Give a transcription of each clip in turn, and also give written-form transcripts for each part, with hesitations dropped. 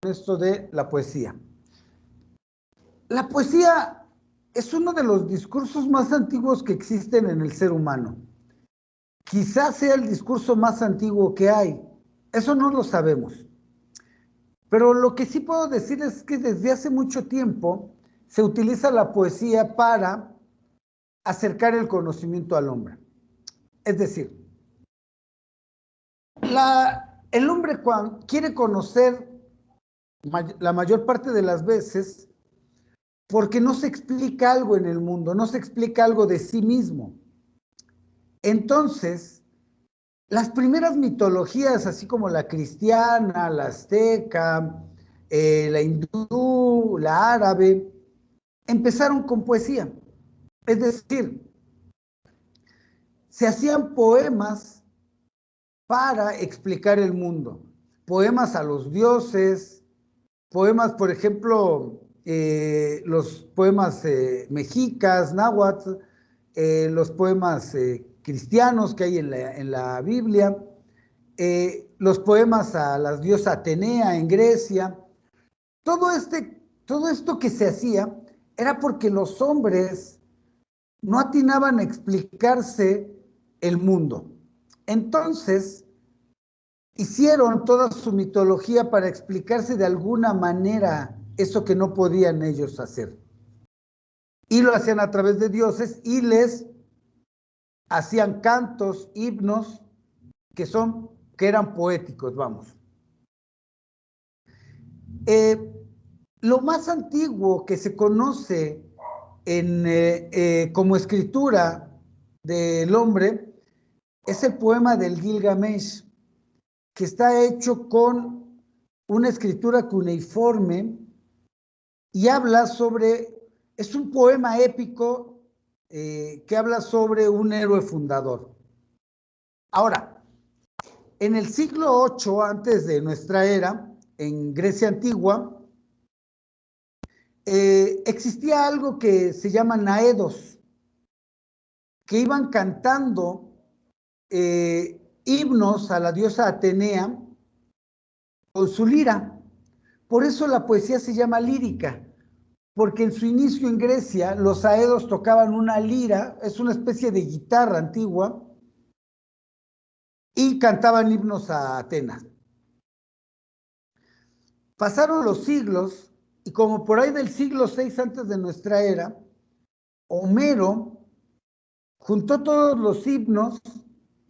esto de la poesía. La poesía es uno de los discursos más antiguos que existen en el ser humano. Quizás sea el discurso más antiguo que hay. Eso no lo sabemos. Pero lo que sí puedo decir es que desde hace mucho tiempo se utiliza la poesía para acercar el conocimiento al hombre. Es decir, el hombre cuando quiere conocer la mayor parte de las veces porque no se explica algo en el mundo, no se explica algo de sí mismo. Entonces, las primeras mitologías, así como la cristiana, la azteca, la hindú, la árabe, empezaron con poesía. Es decir, se hacían poemas para explicar el mundo. Poemas a los dioses, poemas, por ejemplo, los poemas mexicas, náhuatl, los poemas cristianos que hay en la Biblia, los poemas a la diosa Atenea en Grecia. Todo esto que se hacía era porque los hombres no atinaban a explicarse el mundo. Entonces, hicieron toda su mitología para explicarse de alguna manera eso que no podían ellos hacer. Y lo hacían a través de dioses y les hacían cantos, himnos, que eran poéticos, vamos. Lo más antiguo que se conoce como escritura del hombre es el poema del Gilgamesh, que está hecho con una escritura cuneiforme y habla es un poema épico que habla sobre un héroe fundador. Ahora, en el siglo VIII antes de nuestra era, en Grecia antigua, existía algo que se llama naedos, que iban cantando himnos a la diosa Atenea con su lira. Por eso la poesía se llama lírica, porque en su inicio en Grecia los aedos tocaban una lira, es una especie de guitarra antigua, y cantaban himnos a Atenas. Pasaron los siglos y como por ahí del siglo VI antes de nuestra era, Homero juntó todos los himnos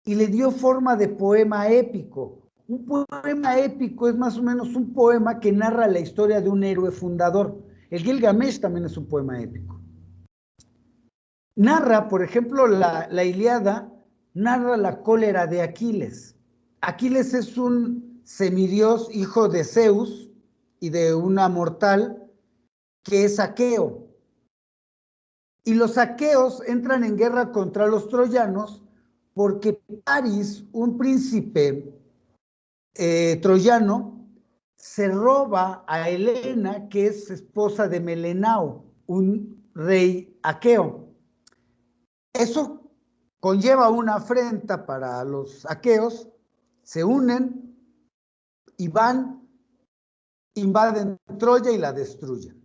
y le dio forma de poema épico. Un poema épico es más o menos un poema que narra la historia de un héroe fundador. El Gilgamesh también es un poema épico. Narra, por ejemplo, la Ilíada, narra la cólera de Aquiles. Aquiles es un semidios, hijo de Zeus y de una mortal que es aqueo. Y los aqueos entran en guerra contra los troyanos porque Paris, un príncipe troyano, se roba a Helena, que es esposa de Melenao, un rey aqueo. Eso conlleva una afrenta para los aqueos, se unen y invaden Troya y la destruyen,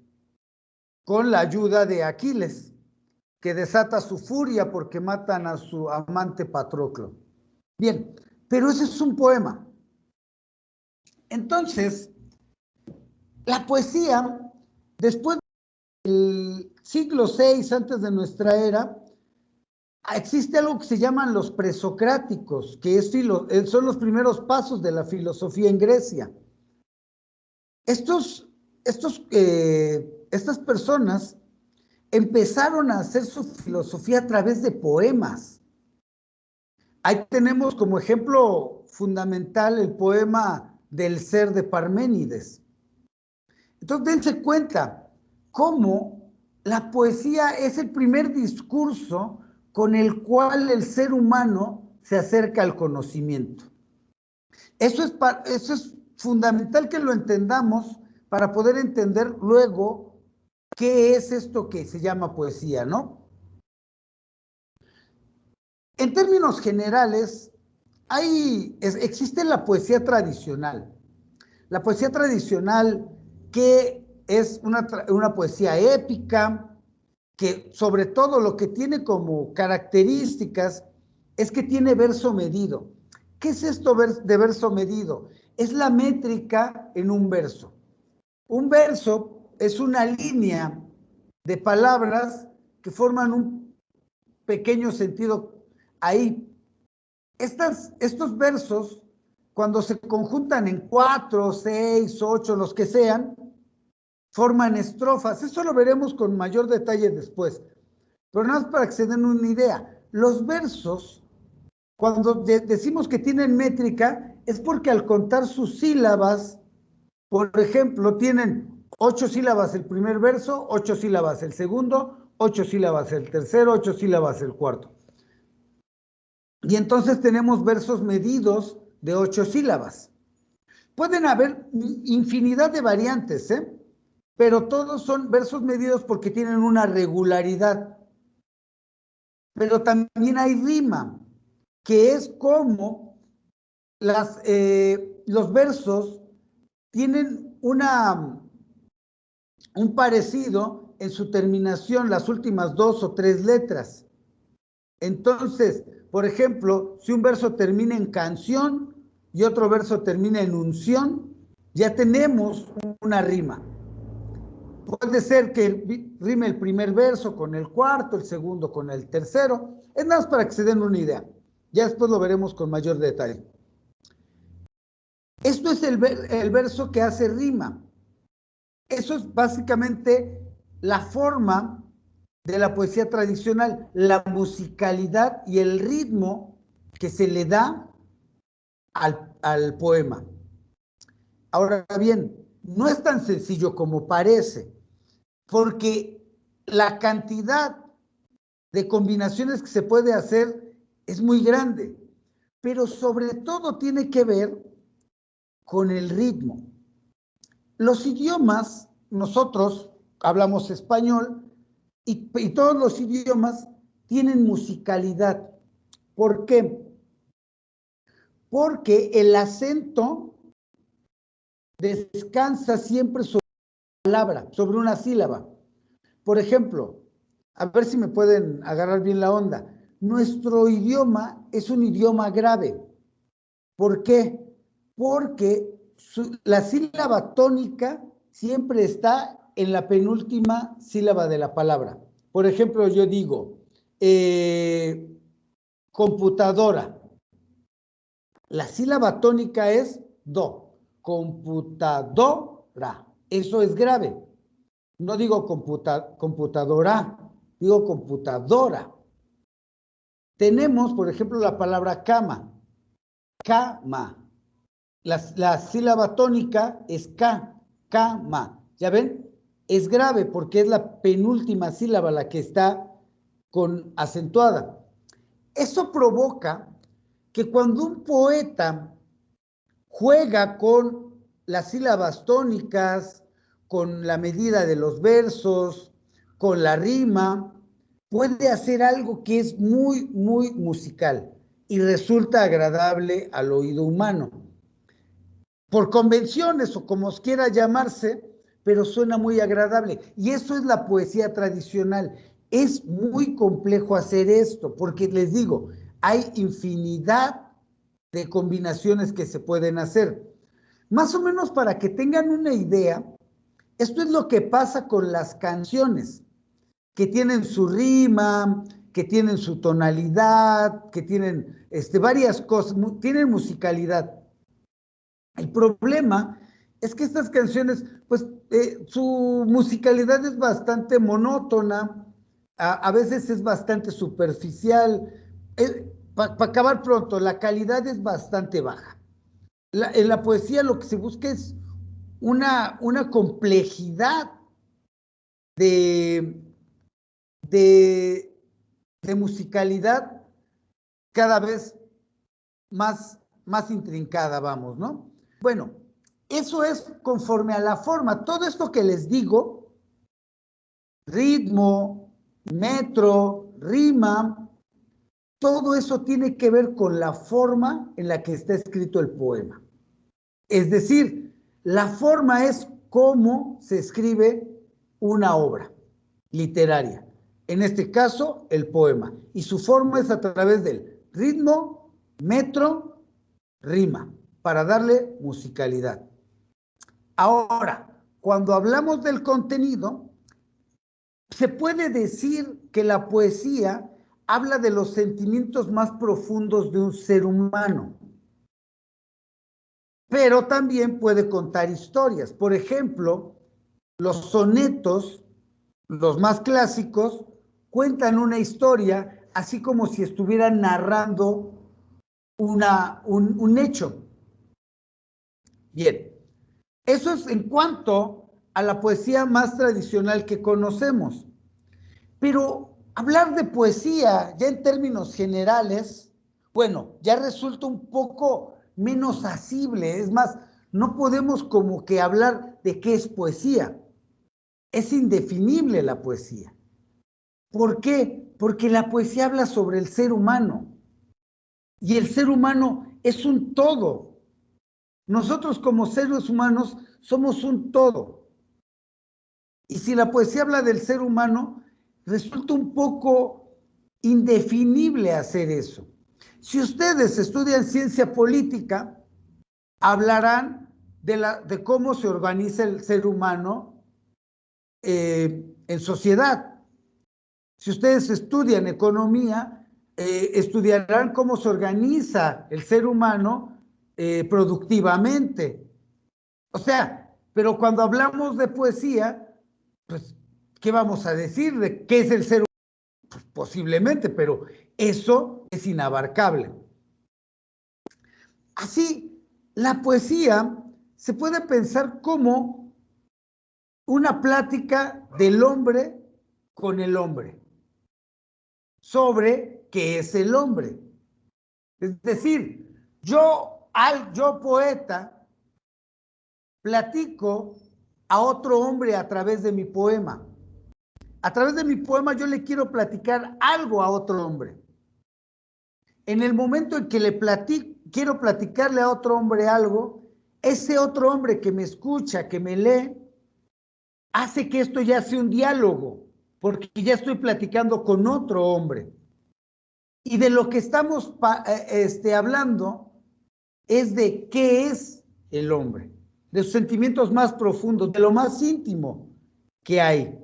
con la ayuda de Aquiles, que desata su furia porque matan a su amante Patroclo. Bien, pero ese es un poema. Entonces, la poesía, después del siglo VI antes de nuestra era, existe algo que se llaman los presocráticos, que son los primeros pasos de la filosofía en Grecia. Estas personas empezaron a hacer su filosofía a través de poemas. Ahí tenemos como ejemplo fundamental el poema del ser de Parménides. Entonces, dense cuenta cómo la poesía es el primer discurso con el cual el ser humano se acerca al conocimiento. Eso es fundamental que lo entendamos para poder entender luego qué es esto que se llama poesía, ¿no? En términos generales, existe la poesía tradicional. La poesía tradicional, que es una poesía épica, que sobre todo lo que tiene como características es que tiene verso medido. ¿Qué es esto de verso medido? Es la métrica en un verso. Un verso es una línea de palabras que forman un pequeño sentido ahí. Estos versos, cuando se conjuntan en 4, 6, 8, los que sean, forman estrofas. Eso lo veremos con mayor detalle después. Pero nada más para que se den una idea. Los versos, cuando decimos que tienen métrica, es porque al contar sus sílabas, por ejemplo, tienen 8 sílabas el primer verso, 8 sílabas el segundo, 8 sílabas el tercero, 8 sílabas el cuarto. Y entonces tenemos versos medidos de 8 sílabas. Pueden haber infinidad de variantes, pero todos son versos medidos porque tienen una regularidad. Pero también hay rima, que es como los versos tienen un parecido en su terminación, las últimas 2 o 3 letras. Entonces, por ejemplo, si un verso termina en canción y otro verso termina en unción, ya tenemos una rima. Puede ser que rime el primer verso con el cuarto, el segundo con el tercero. Es nada más para que se den una idea. Ya después lo veremos con mayor detalle. Esto es el verso que hace rima. Eso es básicamente la forma de la poesía tradicional, la musicalidad y el ritmo que se le da al poema. Ahora bien, no es tan sencillo como parece, porque la cantidad de combinaciones que se puede hacer es muy grande, pero sobre todo tiene que ver con el ritmo. Los idiomas, nosotros hablamos español y todos los idiomas tienen musicalidad. ¿Por qué? Porque el acento descansa siempre sobre una palabra, sobre una sílaba. Por ejemplo, a ver si me pueden agarrar bien la onda. Nuestro idioma es un idioma grave. ¿Por qué? Porque la sílaba tónica siempre está en la penúltima sílaba de la palabra. Por ejemplo, yo digo, computadora. La sílaba tónica es do. Computadora. Eso es grave. No digo computadora, digo computadora. Tenemos, por ejemplo, la palabra cama. Cama. La sílaba tónica es K, cama. ¿Ya ven? Es grave porque es la penúltima sílaba la que está con acentuada. Eso provoca que cuando un poeta juega con las sílabas tónicas, con la medida de los versos, con la rima, puede hacer algo que es muy, muy musical y resulta agradable al oído humano. Por convenciones o como quiera llamarse, pero suena muy agradable. Y eso es la poesía tradicional. Es muy complejo hacer esto, porque les digo, hay infinidad de combinaciones que se pueden hacer. Más o menos para que tengan una idea, esto es lo que pasa con las canciones, que tienen su rima, que tienen su tonalidad, que tienen varias cosas, tienen musicalidad. El problema es que estas canciones, pues su musicalidad es bastante monótona, a veces es bastante superficial. Para acabar pronto, la calidad es bastante baja. En la poesía lo que se busca es una complejidad de, de, de musicalidad cada vez más intrincada, vamos, ¿no? Bueno, eso es conforme a la forma. Todo esto que les digo, ritmo, metro, rima, todo eso tiene que ver con la forma en la que está escrito el poema. Es decir, La forma es cómo se escribe una obra literaria. En este caso, el poema. Y su forma es a través del ritmo, metro, rima, para darle musicalidad. Ahora, cuando hablamos del contenido, se puede decir que la poesía habla de los sentimientos más profundos de un ser humano, pero también puede contar historias. Por ejemplo, los sonetos, los más clásicos, cuentan una historia así como si estuvieran narrando un hecho. Bien, eso es en cuanto a la poesía más tradicional que conocemos. Pero hablar de poesía ya en términos generales, bueno, ya resulta un poco menos asible. Es más, no podemos como que hablar de qué es poesía. Es indefinible la poesía. ¿Por qué? Porque la poesía habla sobre el ser humano. Y el ser humano es un todo. Nosotros como seres humanos somos un todo. Y si la poesía habla del ser humano, resulta un poco indefinible hacer eso. Si ustedes estudian ciencia política, hablarán de cómo se organiza el ser humano en sociedad. Si ustedes estudian economía, estudiarán cómo se organiza el ser humano productivamente. O sea, pero cuando hablamos de poesía, pues, ¿qué vamos a decir? ¿De qué es el ser humano? Pues posiblemente, pero eso es inabarcable. Así, la poesía se puede pensar como una plática del hombre con el hombre sobre qué es el hombre. Es decir, yo poeta, platico a otro hombre a través de mi poema. A través de mi poema yo le quiero platicar algo a otro hombre. En el momento en que quiero platicarle a otro hombre algo, ese otro hombre que me escucha, que me lee, hace que esto ya sea un diálogo, porque ya estoy platicando con otro hombre. Y de lo que estamos hablando es de qué es el hombre, de sus sentimientos más profundos, de lo más íntimo que hay.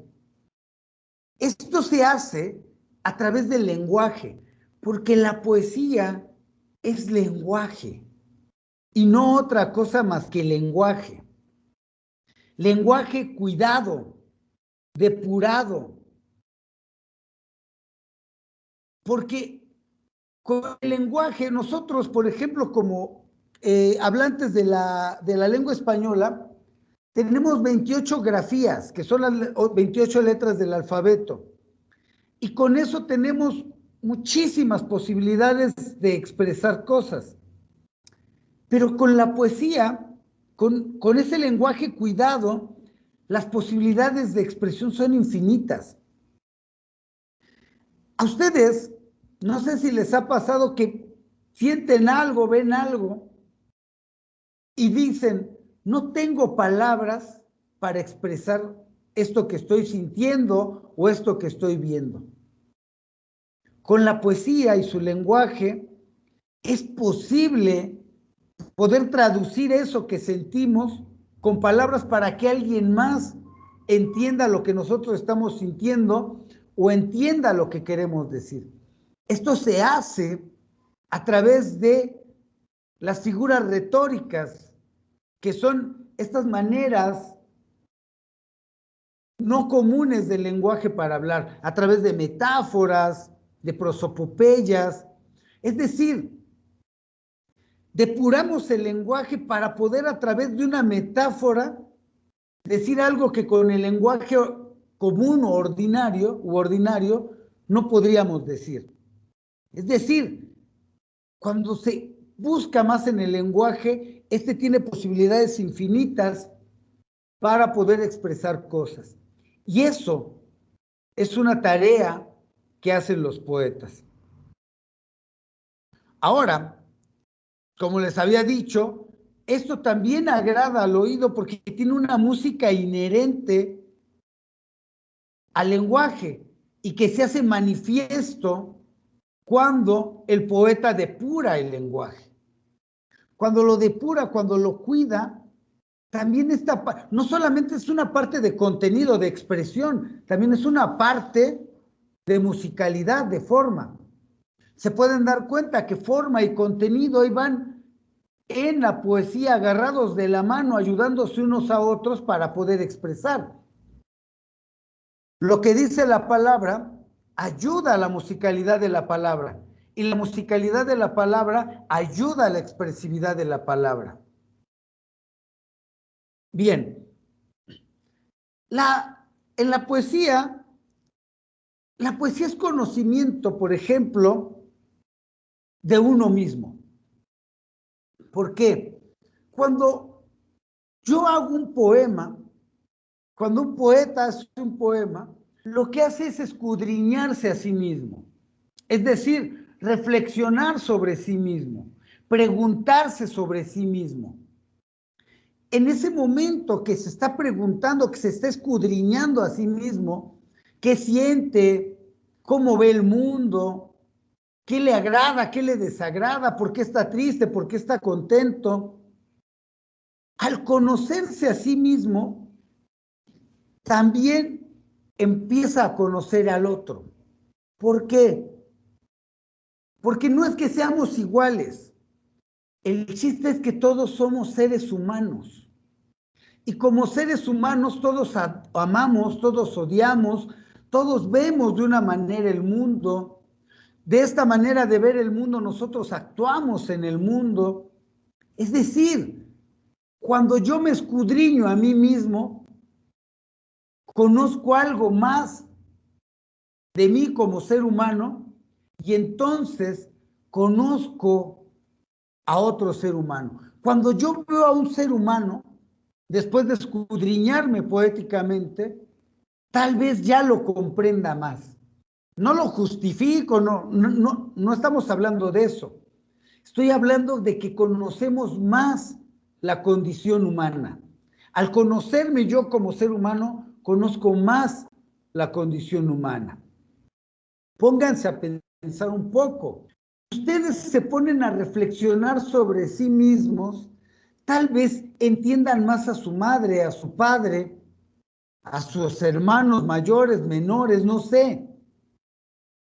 Esto se hace a través del lenguaje, porque la poesía es lenguaje y no otra cosa más que lenguaje. Lenguaje cuidado, depurado, porque con el lenguaje nosotros, por ejemplo, como hablantes de la lengua española, tenemos 28 grafías, que son las 28 letras del alfabeto. Y con eso tenemos muchísimas posibilidades de expresar cosas. Pero con la poesía, con ese lenguaje cuidado, las posibilidades de expresión son infinitas. A ustedes, no sé si les ha pasado que sienten algo, ven algo y dicen, no tengo palabras para expresar esto que estoy sintiendo o esto que estoy viendo. Con la poesía y su lenguaje es posible poder traducir eso que sentimos con palabras para que alguien más entienda lo que nosotros estamos sintiendo o entienda lo que queremos decir. Esto se hace a través de las figuras retóricas, que son estas maneras no comunes del lenguaje para hablar, a través de metáforas, de prosopopeyas. Es decir, depuramos el lenguaje para poder a través de una metáfora decir algo que con el lenguaje común o ordinario no podríamos decir. Es decir, cuando se busca más en el lenguaje, este tiene posibilidades infinitas para poder expresar cosas. Y eso es una tarea que hacen los poetas. Ahora, como les había dicho, esto también agrada al oído porque tiene una música inherente al lenguaje y que se hace manifiesto cuando el poeta depura el lenguaje. Cuando lo depura, cuando lo cuida, también no solamente es una parte de contenido, de expresión, también es una parte de musicalidad, de forma. Se pueden dar cuenta que forma y contenido ahí van en la poesía agarrados de la mano, ayudándose unos a otros para poder expresar. Lo que dice la palabra ayuda a la musicalidad de la palabra y la musicalidad de la palabra ayuda a la expresividad de la palabra. Bien, en la poesía es conocimiento, por ejemplo, de uno mismo. ¿Por qué? Cuando yo hago un poema, cuando un poeta hace un poema, lo que hace es escudriñarse a sí mismo. Es decir, reflexionar sobre sí mismo, preguntarse sobre sí mismo. En ese momento que se está preguntando, que se está escudriñando a sí mismo, qué siente, cómo ve el mundo, qué le agrada, qué le desagrada, por qué está triste, por qué está contento. Al conocerse a sí mismo, también empieza a conocer al otro. ¿Por qué? Porque no es que seamos iguales. El chiste es que todos somos seres humanos. Y como seres humanos todos amamos, todos odiamos, todos vemos de una manera el mundo. De esta manera de ver el mundo nosotros actuamos en el mundo. Es decir, cuando yo me escudriño a mí mismo, conozco algo más de mí como ser humano y entonces conozco a otro ser humano. Cuando yo veo a un ser humano, después de escudriñarme poéticamente, tal vez ya lo comprenda más. No lo justifico, no estamos hablando de eso. Estoy hablando de que conocemos más la condición humana. Al conocerme yo como ser humano, conozco más la condición humana. Pónganse a pensar un poco. Ustedes se ponen a reflexionar sobre sí mismos, tal vez entiendan más a su madre, a su padre, a sus hermanos mayores, menores, no sé.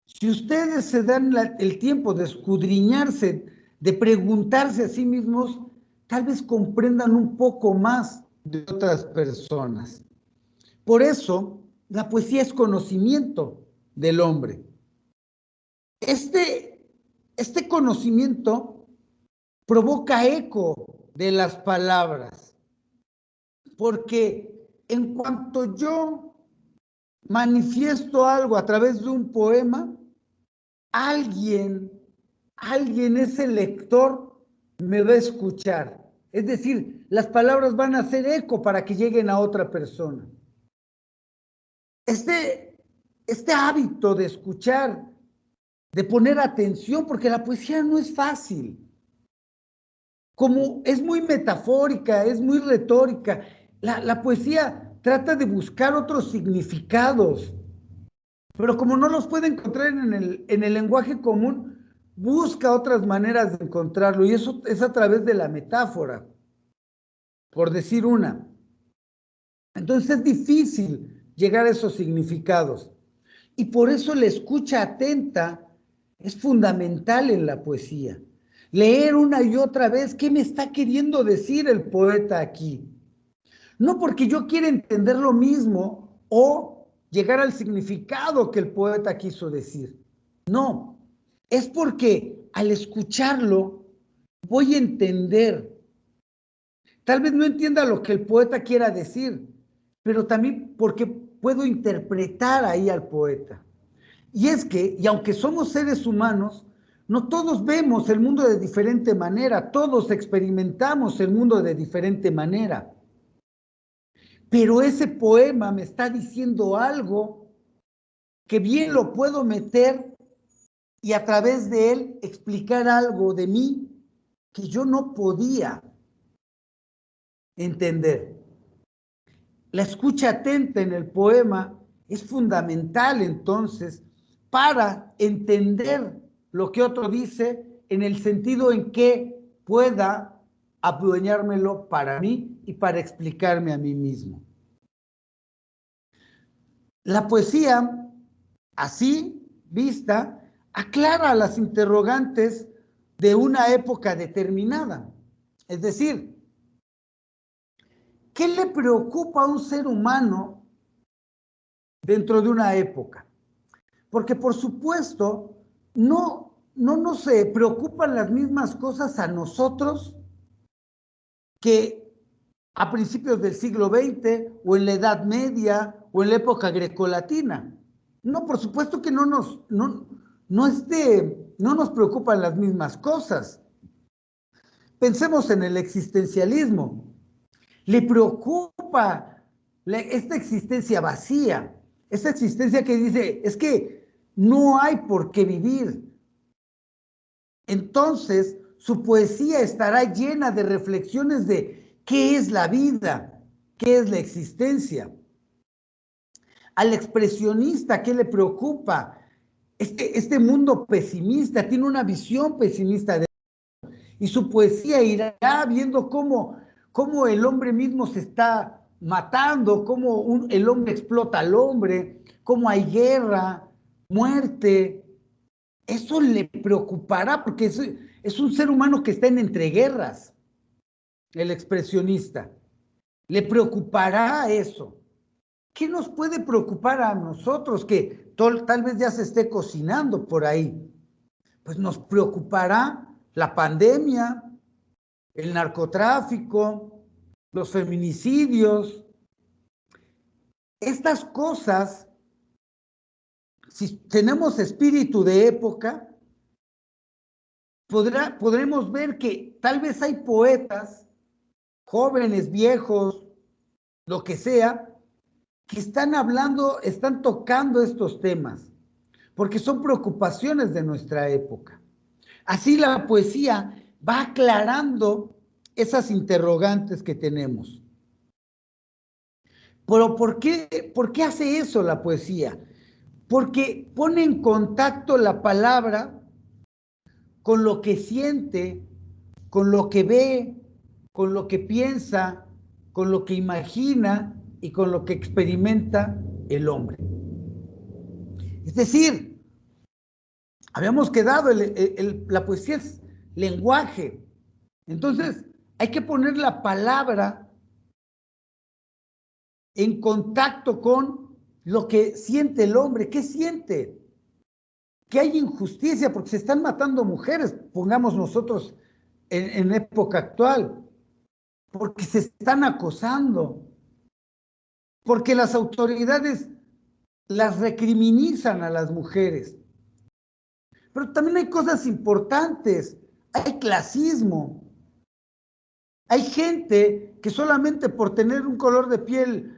Si ustedes se dan el tiempo de escudriñarse, de preguntarse a sí mismos, tal vez comprendan un poco más de otras personas. Por eso, la poesía es conocimiento del hombre. Este conocimiento provoca eco de las palabras, porque en cuanto yo manifiesto algo a través de un poema, alguien, ese lector, me va a escuchar. Es decir, las palabras van a hacer eco para que lleguen a otra persona. Este hábito de escuchar, de poner atención, porque la poesía no es fácil. Como es muy metafórica, es muy retórica, la poesía trata de buscar otros significados, pero como no los puede encontrar en el lenguaje común, busca otras maneras de encontrarlo, y eso es a través de la metáfora, por decir una. Entonces es difícil llegar a esos significados, y por eso la escucha atenta es fundamental en la poesía. Leer una y otra vez qué me está queriendo decir el poeta aquí. No porque yo quiera entender lo mismo o llegar al significado que el poeta quiso decir. No, es porque al escucharlo voy a entender. Tal vez no entienda lo que el poeta quiera decir, pero también porque puedo interpretar ahí al poeta. Y es que, y aunque somos seres humanos, no todos vemos el mundo de diferente manera, todos experimentamos el mundo de diferente manera. Pero ese poema me está diciendo algo que bien lo puedo meter y a través de él explicar algo de mí que yo no podía entender. La escucha atenta en el poema es fundamental entonces para entender lo que otro dice en el sentido en que pueda adueñármelo para mí y para explicarme a mí mismo. La poesía, así vista, aclara las interrogantes de una época determinada. Es decir, ¿qué le preocupa a un ser humano dentro de una época? Porque por supuesto, no nos preocupan las mismas cosas a nosotros que a principios del siglo XX o en la Edad Media o en la época grecolatina. No, por supuesto que no nos preocupan las mismas cosas. Pensemos en el existencialismo. Le preocupa esta existencia vacía, esta existencia que dice, es que no hay por qué vivir. Entonces, su poesía estará llena de reflexiones de qué es la vida, qué es la existencia. Al expresionista, ¿qué le preocupa? Este mundo pesimista, tiene una visión pesimista de y su poesía irá viendo cómo el hombre mismo se está matando, cómo el hombre explota al hombre, cómo hay guerra, muerte. Eso le preocupará porque es un ser humano que está en entreguerras, el expresionista. Le preocupará eso. ¿Qué nos puede preocupar a nosotros que tal vez ya se esté cocinando por ahí? Pues nos preocupará la pandemia, el narcotráfico, los feminicidios. Estas cosas, si tenemos espíritu de época, podremos ver que tal vez hay poetas, jóvenes, viejos, lo que sea, que están hablando, están tocando estos temas, porque son preocupaciones de nuestra época. Así la poesía va aclarando esas interrogantes que tenemos. Pero ¿por qué hace eso la poesía? Porque pone en contacto la palabra con lo que siente, con lo que ve, con lo que piensa, con lo que imagina y con lo que experimenta el hombre. Es decir, habíamos quedado, la poesía es lenguaje. Entonces, hay que poner la palabra en contacto con lo que siente el hombre. ¿Qué siente? Que hay injusticia porque se están matando mujeres, pongamos nosotros en época actual, porque se están acosando, porque las autoridades las recriminizan a las mujeres. Pero también hay cosas importantes, hay clasismo, hay gente que solamente por tener un color de piel,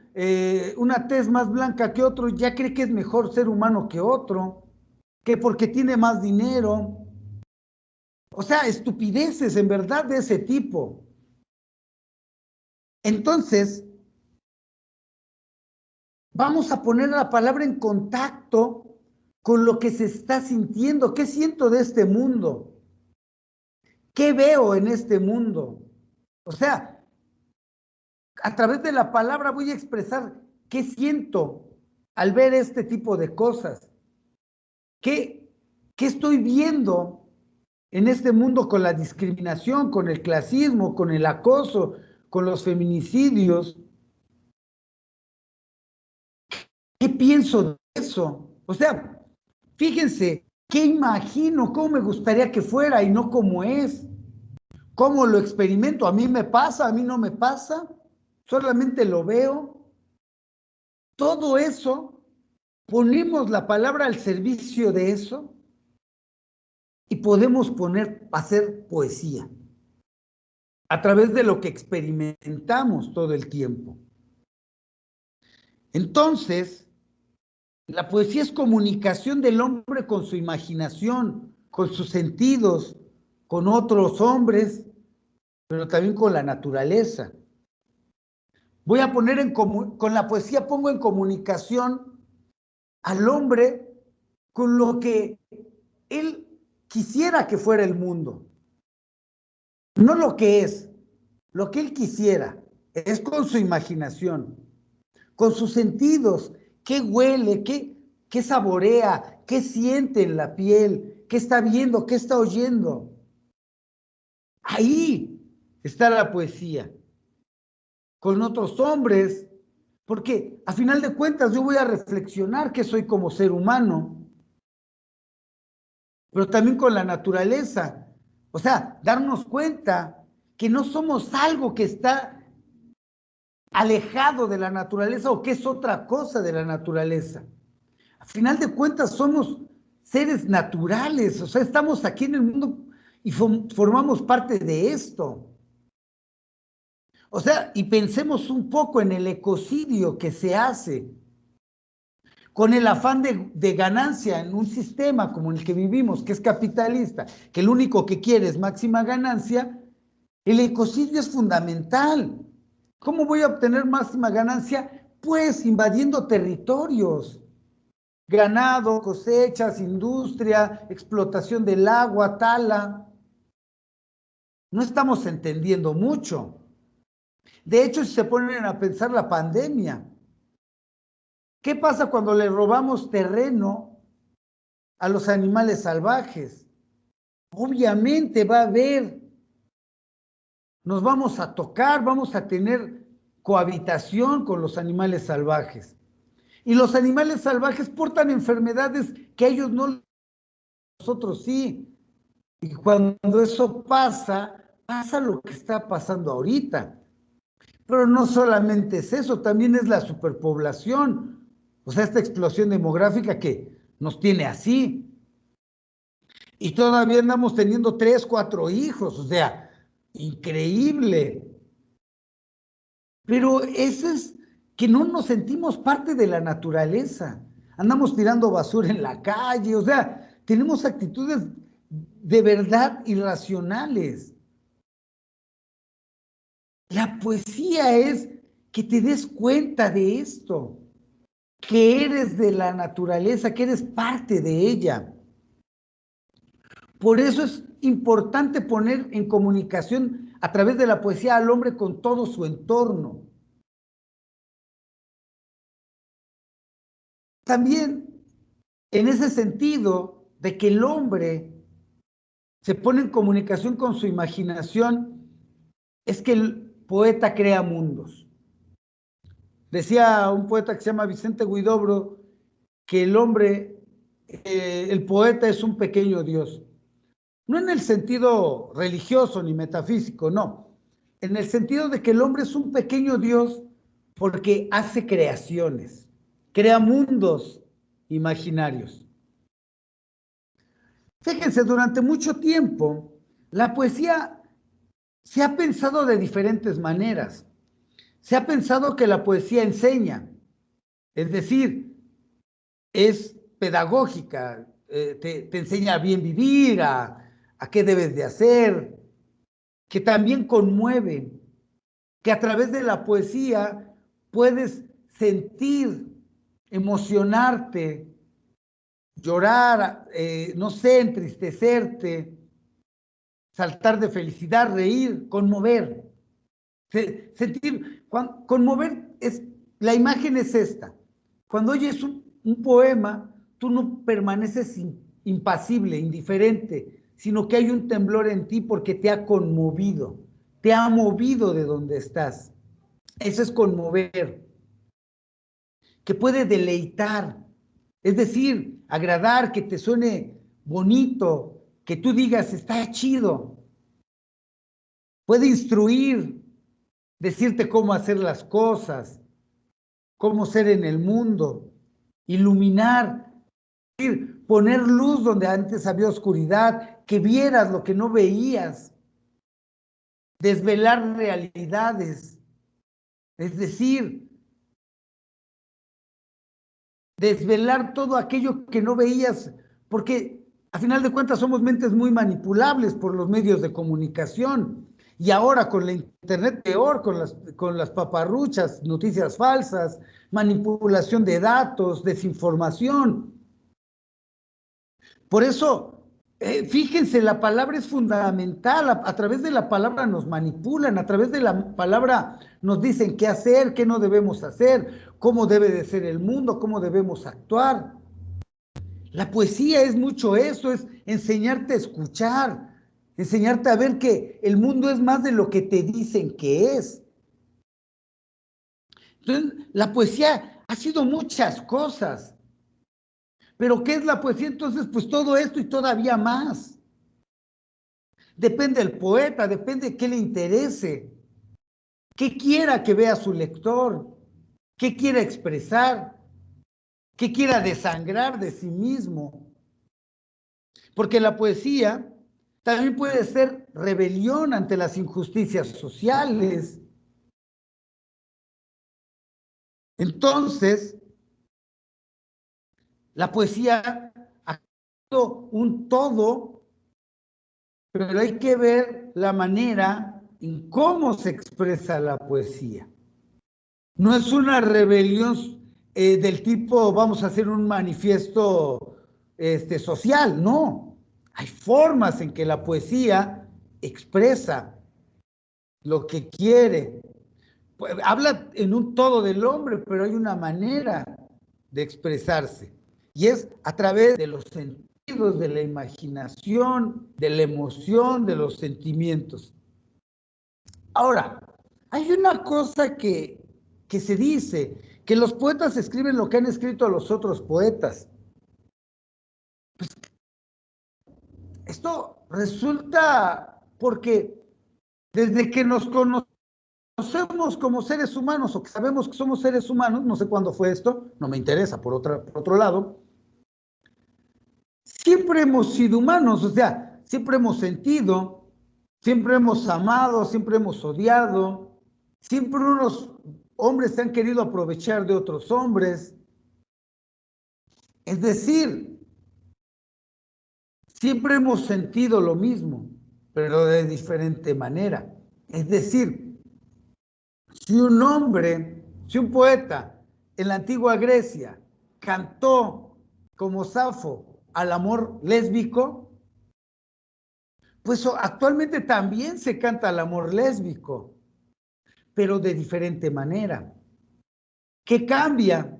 una tez más blanca que otro, ya cree que es mejor ser humano que otro, que porque tiene más dinero. O sea, estupideces en verdad de ese tipo. Entonces, vamos a poner la palabra en contacto con lo que se está sintiendo. ¿Qué siento de este mundo? ¿Qué veo en este mundo? O sea, a través de la palabra voy a expresar qué siento al ver este tipo de cosas. ¿Qué estoy viendo en este mundo con la discriminación, con el clasismo, con el acoso, con los feminicidios? ¿Qué pienso de eso? O sea, fíjense, ¿qué imagino? ¿Cómo me gustaría que fuera y no como es? ¿Cómo lo experimento? ¿A mí me pasa? ¿A mí no me pasa? ¿Solamente lo veo? Todo eso, ponemos la palabra al servicio de eso y podemos hacer poesía a través de lo que experimentamos todo el tiempo. Entonces, la poesía es comunicación del hombre con su imaginación, con sus sentidos, con otros hombres, pero también con la naturaleza. Voy a poner con la poesía pongo en comunicación al hombre con lo que él quisiera que fuera el mundo. No lo que es, lo que él quisiera. Es con su imaginación, con sus sentidos, qué huele, qué saborea, qué siente en la piel, qué está viendo, qué está oyendo. Ahí está la poesía. Con otros hombres, porque a final de cuentas yo voy a reflexionar que soy como ser humano, pero también con la naturaleza. O sea, darnos cuenta que no somos algo que está alejado de la naturaleza o que es otra cosa de la naturaleza. A final de cuentas somos seres naturales, o sea, estamos aquí en el mundo y formamos parte de esto. O sea, y pensemos un poco en el ecocidio que se hace con el afán de ganancia en un sistema como el que vivimos, que es capitalista, que lo único que quiere es máxima ganancia. El ecocidio es fundamental. ¿Cómo voy a obtener máxima ganancia? Pues invadiendo territorios, ganado, cosechas, industria, explotación del agua, tala. No estamos entendiendo mucho. De hecho, si se ponen a pensar la pandemia, ¿qué pasa cuando le robamos terreno a los animales salvajes? Obviamente va a haber, nos vamos a tocar, vamos a tener cohabitación con los animales salvajes. Y los animales salvajes portan enfermedades que ellos no, nosotros sí. Y cuando eso pasa, pasa lo que está pasando ahorita. Pero no solamente es eso, también es la superpoblación. O sea, esta explosión demográfica que nos tiene así. Y todavía andamos teniendo 3, 4 hijos. O sea, increíble. Pero eso es que no nos sentimos parte de la naturaleza. Andamos tirando basura en la calle. O sea, tenemos actitudes de verdad irracionales. La poesía es que te des cuenta de esto, que eres de la naturaleza, que eres parte de ella. Por eso es importante poner en comunicación a través de la poesía al hombre con todo su entorno. También en ese sentido de que el hombre se pone en comunicación con su imaginación, es que el poeta crea mundos. Decía un poeta que se llama Vicente Huidobro que el hombre, el poeta es un pequeño Dios. No en el sentido religioso ni metafísico, no. En el sentido de que el hombre es un pequeño Dios porque hace creaciones, crea mundos imaginarios. Fíjense, durante mucho tiempo la poesía se ha pensado de diferentes maneras. Se ha pensado que la poesía enseña, es decir, es pedagógica, te enseña a bien vivir, a qué debes de hacer, que también conmueve, que a través de la poesía puedes sentir, emocionarte, llorar, no sé, entristecerte, saltar de felicidad, reír, conmover. Sentir, conmover es, la imagen es esta. Cuando oyes un poema, tú no permaneces impasible, indiferente, sino que hay un temblor en ti porque te ha conmovido, te ha movido de donde estás. Eso es conmover, que puede deleitar, es decir, agradar, que te suene bonito, que tú digas, está chido. Puede instruir, decirte cómo hacer las cosas, cómo ser en el mundo, iluminar, poner luz donde antes había oscuridad, que vieras lo que no veías, desvelar realidades, es decir, desvelar todo aquello que no veías, porque a final de cuentas somos mentes muy manipulables por los medios de comunicación Y ahora con la internet peor, con las paparruchas, noticias falsas, manipulación de datos, desinformación. Por eso, fíjense, la palabra es fundamental. A través de la palabra nos manipulan, a través de la palabra nos dicen qué hacer, qué no debemos hacer, cómo debe de ser el mundo, cómo debemos actuar. La poesía es mucho eso, es enseñarte a escuchar, enseñarte a ver que el mundo es más de lo que te dicen que es. Entonces, la poesía ha sido muchas cosas. ¿Pero qué es la poesía? Entonces, pues todo esto y todavía más. Depende del poeta, depende de qué le interese, qué quiera que vea su lector, qué quiera expresar, qué quiera desangrar de sí mismo. Porque la poesía también puede ser rebelión ante las injusticias sociales. Entonces, la poesía ha sido un todo, pero hay que ver la manera en cómo se expresa la poesía. No es una rebelión del tipo, vamos a hacer un manifiesto social, no. Hay formas en que la poesía expresa lo que quiere. Pues, habla en un todo del hombre, pero hay una manera de expresarse. Y es a través de los sentidos, de la imaginación, de la emoción, de los sentimientos. Ahora, hay una cosa que se dice, que los poetas escriben lo que han escrito los otros poetas. Pues, esto resulta porque desde que nos conocemos como seres humanos o que sabemos que somos seres humanos, no sé cuándo fue esto, no me interesa por otro lado, siempre hemos sido humanos, o sea, siempre hemos sentido, siempre hemos amado, siempre hemos odiado, siempre unos hombres se han querido aprovechar de otros hombres. Es decir, siempre hemos sentido lo mismo, pero de diferente manera. Es decir, si un poeta en la antigua Grecia cantó como Safo al amor lésbico, pues actualmente también se canta al amor lésbico, pero de diferente manera. ¿Qué cambia?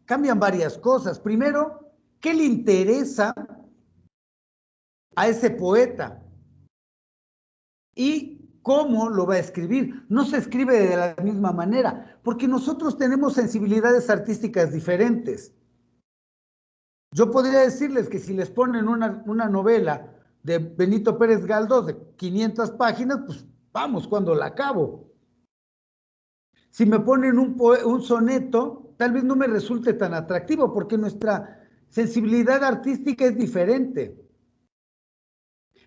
Cambian varias cosas. Primero, ¿qué le interesa a ese poeta? ¿Y cómo lo va a escribir? No se escribe de la misma manera, porque nosotros tenemos sensibilidades artísticas diferentes. Yo podría decirles que si les ponen una novela de Benito Pérez Galdós de 500 páginas, pues vamos, cuando la acabo. Si me ponen un soneto, tal vez no me resulte tan atractivo, porque nuestra sensibilidad artística es diferente.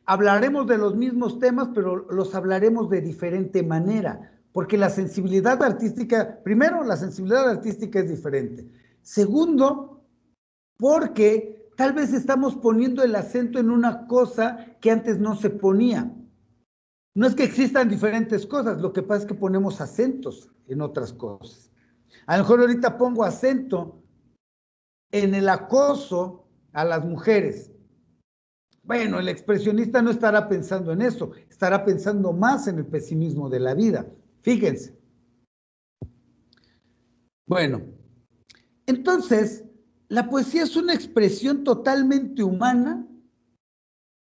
Hablaremos de los mismos temas, pero los hablaremos de diferente manera, porque la sensibilidad artística, primero, la sensibilidad artística es diferente. Segundo, porque tal vez estamos poniendo el acento en una cosa que antes no se ponía. No es que existan diferentes cosas, lo que pasa es que ponemos acentos en otras cosas. A lo mejor ahorita pongo acento en el acoso a las mujeres. Bueno, el expresionista no estará pensando en eso, estará pensando más en el pesimismo de la vida. Fíjense. Bueno, entonces, la poesía es una expresión totalmente humana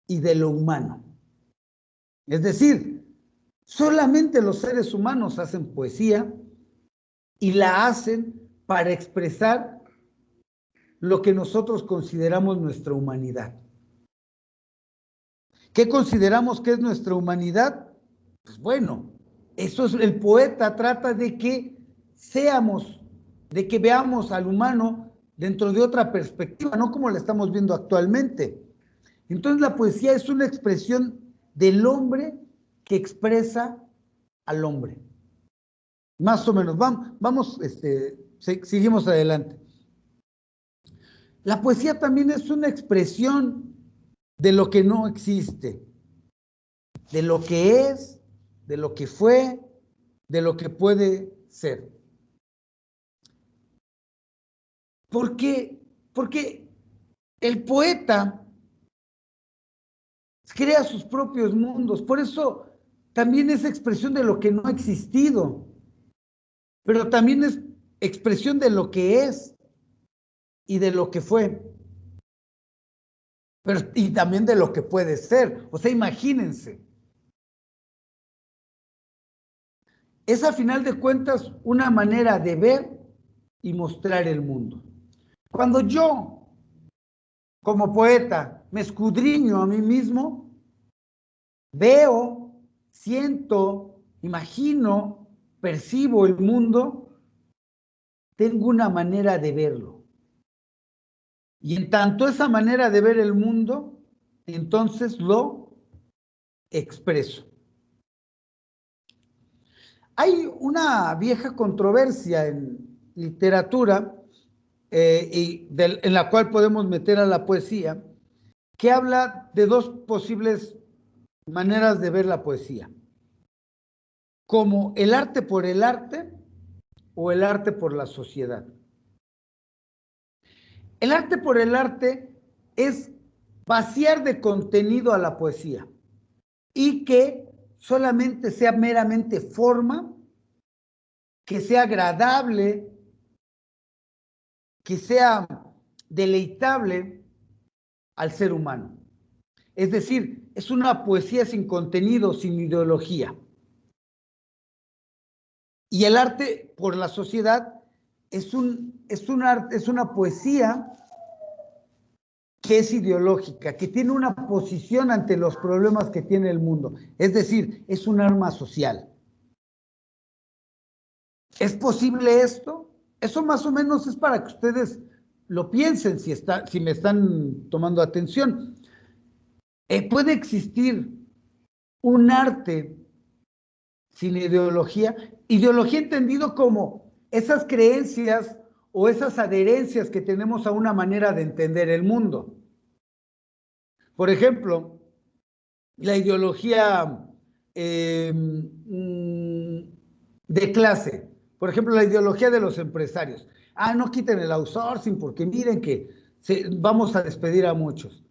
y de lo humano. Es decir, solamente los seres humanos hacen poesía y la hacen para expresar lo que nosotros consideramos nuestra humanidad. ¿Qué consideramos que es nuestra humanidad? Pues bueno, eso es, el poeta trata de que seamos, de que veamos al humano dentro de otra perspectiva, no como la estamos viendo actualmente. Entonces la poesía es una expresión del hombre que expresa al hombre. Más o menos, vamos seguimos adelante. La poesía también es una expresión de lo que no existe, de lo que es de lo que fue, de lo que puede ser. ¿Por qué? Porque el poeta crea sus propios mundos, por eso también es expresión de lo que no ha existido, pero también es expresión de lo que es y de lo que fue, pero, y también de lo que puede ser. O sea, imagínense. Es a final de cuentas una manera de ver y mostrar el mundo. Cuando yo, como poeta, me escudriño a mí mismo, veo, siento, imagino, percibo el mundo, tengo una manera de verlo. Y en tanto esa manera de ver el mundo, entonces lo expreso. Hay una vieja controversia en literatura en la cual podemos meter a la poesía, que habla de dos posibles maneras de ver la poesía, como el arte por el arte o el arte por la sociedad. El arte por el arte es vaciar de contenido a la poesía y que solamente sea meramente forma, que sea agradable, que sea deleitable al ser humano. Es decir, es una poesía sin contenido, sin ideología. Y el arte por la sociedad es una poesía que es ideológica, que tiene una posición ante los problemas que tiene el mundo. Es decir, es un arma social. ¿Es posible esto? Eso más o menos es para que ustedes lo piensen si me están tomando atención. ¿Puede existir un arte sin ideología? Ideología entendido como esas creencias o esas adherencias que tenemos a una manera de entender el mundo. Por ejemplo, la ideología de clase. Por ejemplo, la ideología de los empresarios. No quiten el outsourcing porque miren que vamos a despedir a muchos.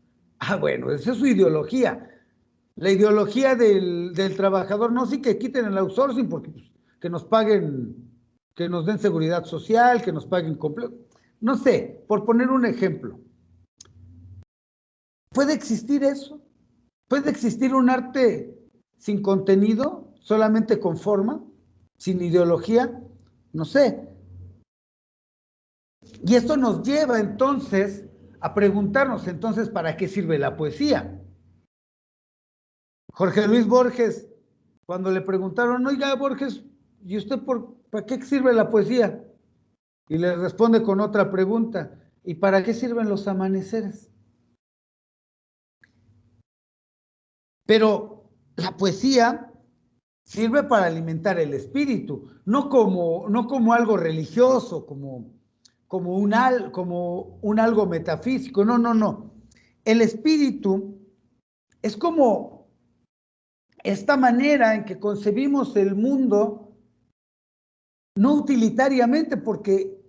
Bueno, esa es su ideología. La ideología del trabajador, no, sí que quiten el outsourcing porque pues, que nos paguen, que nos den seguridad social, que nos paguen completo. No sé, por poner un ejemplo. ¿Puede existir eso? ¿Puede existir un arte sin contenido, solamente con forma, sin ideología? No sé. Y esto nos lleva entonces a preguntarnos, entonces, ¿para qué sirve la poesía? Jorge Luis Borges, cuando le preguntaron, oiga, Borges, ¿y usted para qué sirve la poesía? Y le responde con otra pregunta, ¿y para qué sirven los amaneceres? Pero la poesía sirve para alimentar el espíritu, no como algo religioso, como un algo metafísico, no, no, no. El espíritu es como esta manera en que concebimos el mundo, no utilitariamente, porque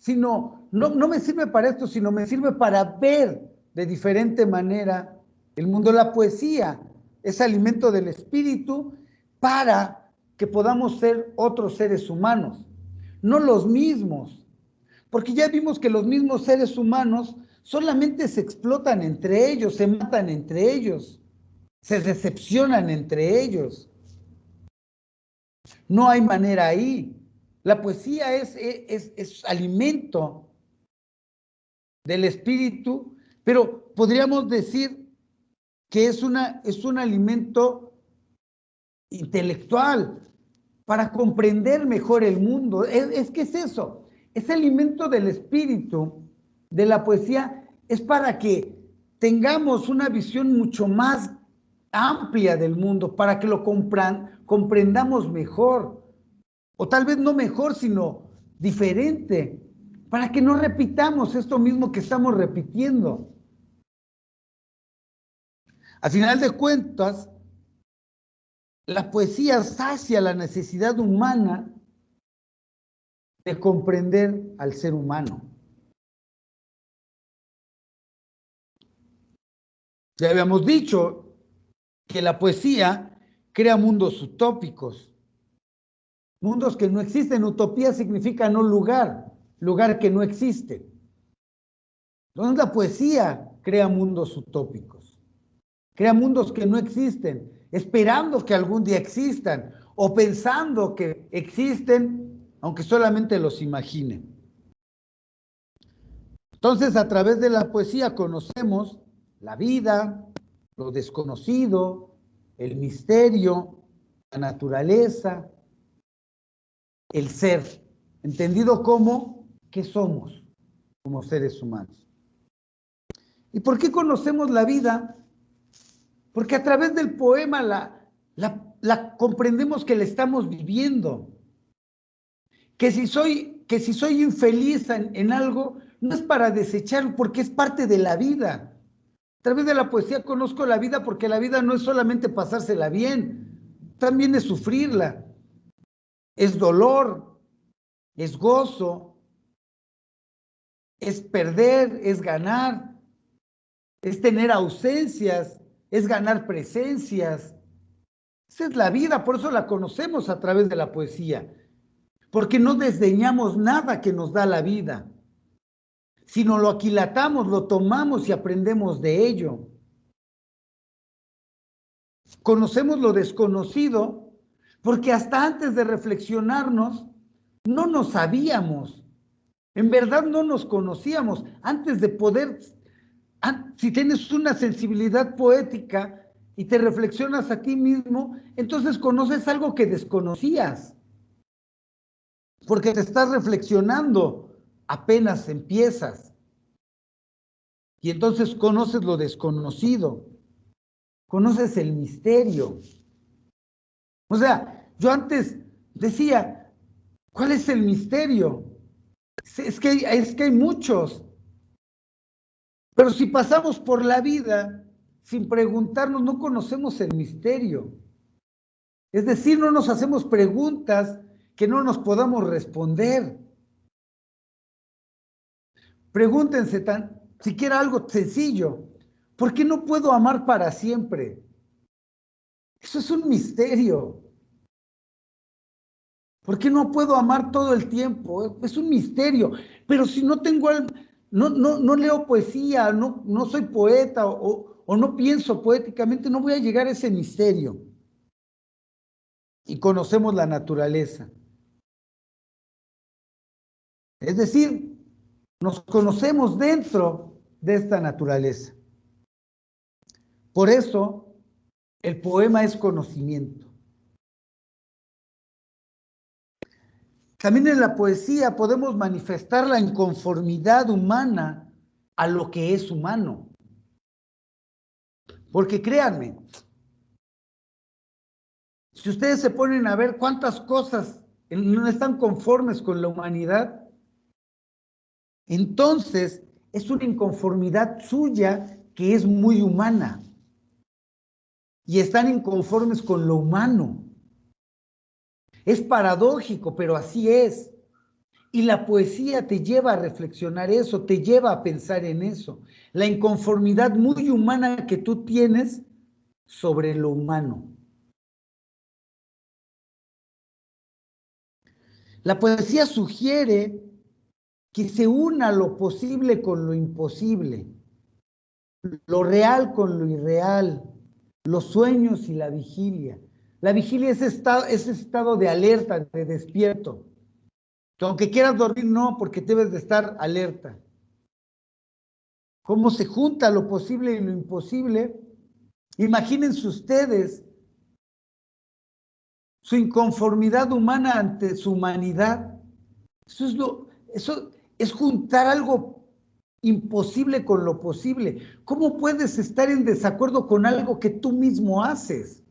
no me sirve para esto, sino me sirve para ver de diferente manera el mundo. La poesía es alimento del espíritu para que podamos ser otros seres humanos, no los mismos, porque ya vimos que los mismos seres humanos solamente se explotan entre ellos, se matan entre ellos, se decepcionan entre ellos. No hay manera ahí. La poesía es alimento del espíritu, pero podríamos decir que es un alimento intelectual para comprender mejor el mundo. Es que es eso, ese alimento del espíritu, de la poesía, es para que tengamos una visión mucho más amplia del mundo, para que lo comprendamos mejor, o tal vez no mejor, sino diferente, para que no repitamos esto mismo que estamos repitiendo. A final de cuentas, La poesía sacia la necesidad humana de comprender al ser humano. Ya habíamos dicho que la poesía crea mundos utópicos, mundos que no existen. Utopía significa no lugar, lugar que no existe. Entonces la poesía crea mundos utópicos, crea mundos que no existen, esperando que algún día existan o pensando que existen, aunque solamente los imaginen. Entonces, a través de la poesía conocemos la vida, lo desconocido, el misterio, la naturaleza, el ser, entendido como ¿qué somos como seres humanos? ¿Y por qué conocemos la vida? Porque a través del poema la comprendemos que la estamos viviendo. Que si soy infeliz en algo, no es para desechar, porque es parte de la vida. A través de la poesía conozco la vida, porque la vida no es solamente pasársela bien, también es sufrirla. Es dolor, es gozo, es perder, es ganar, es tener ausencias, es ganar presencias. Esa es la vida, por eso la conocemos a través de la poesía, porque no desdeñamos nada que nos da la vida, sino lo aquilatamos, lo tomamos y aprendemos de ello. Conocemos lo desconocido, porque hasta antes de reflexionarnos, no nos sabíamos. En verdad no nos conocíamos. Antes de poder, si tienes una sensibilidad poética y te reflexionas a ti mismo, entonces conoces algo que desconocías. Porque te estás reflexionando, apenas empiezas. Y entonces conoces lo desconocido, conoces el misterio. O sea, yo antes decía, ¿cuál es el misterio? Es que hay muchos. Pero si pasamos por la vida sin preguntarnos, no conocemos el misterio. Es decir, no nos hacemos preguntas que no nos podamos responder. Pregúntense siquiera algo sencillo. ¿Por qué no puedo amar para siempre? Eso es un misterio. ¿Por qué no puedo amar todo el tiempo? Es un misterio. Pero si no tengo, no leo poesía, no soy poeta o no pienso poéticamente, no voy a llegar a ese misterio. Y conocemos la naturaleza. Es decir, nos conocemos dentro de esta naturaleza. Por eso, el poema es conocimiento. También en la poesía podemos manifestar la inconformidad humana a lo que es humano. Porque créanme, si ustedes se ponen a ver cuántas cosas no están conformes con la humanidad, entonces es una inconformidad suya que es muy humana. Y están inconformes con lo humano. Es paradójico, pero así es. Y la poesía te lleva a reflexionar eso, te lleva a pensar en eso. La inconformidad muy humana que tú tienes sobre lo humano. La poesía sugiere que se una lo posible con lo imposible, lo real con lo irreal, los sueños y la vigilia. La vigilia es ese estado de alerta, de despierto. Que aunque quieras dormir, no, porque debes de estar alerta. ¿Cómo se junta lo posible y lo imposible? Imagínense ustedes su inconformidad humana ante su humanidad. Eso es juntar algo imposible con lo posible. ¿Cómo puedes estar en desacuerdo con algo que tú mismo haces?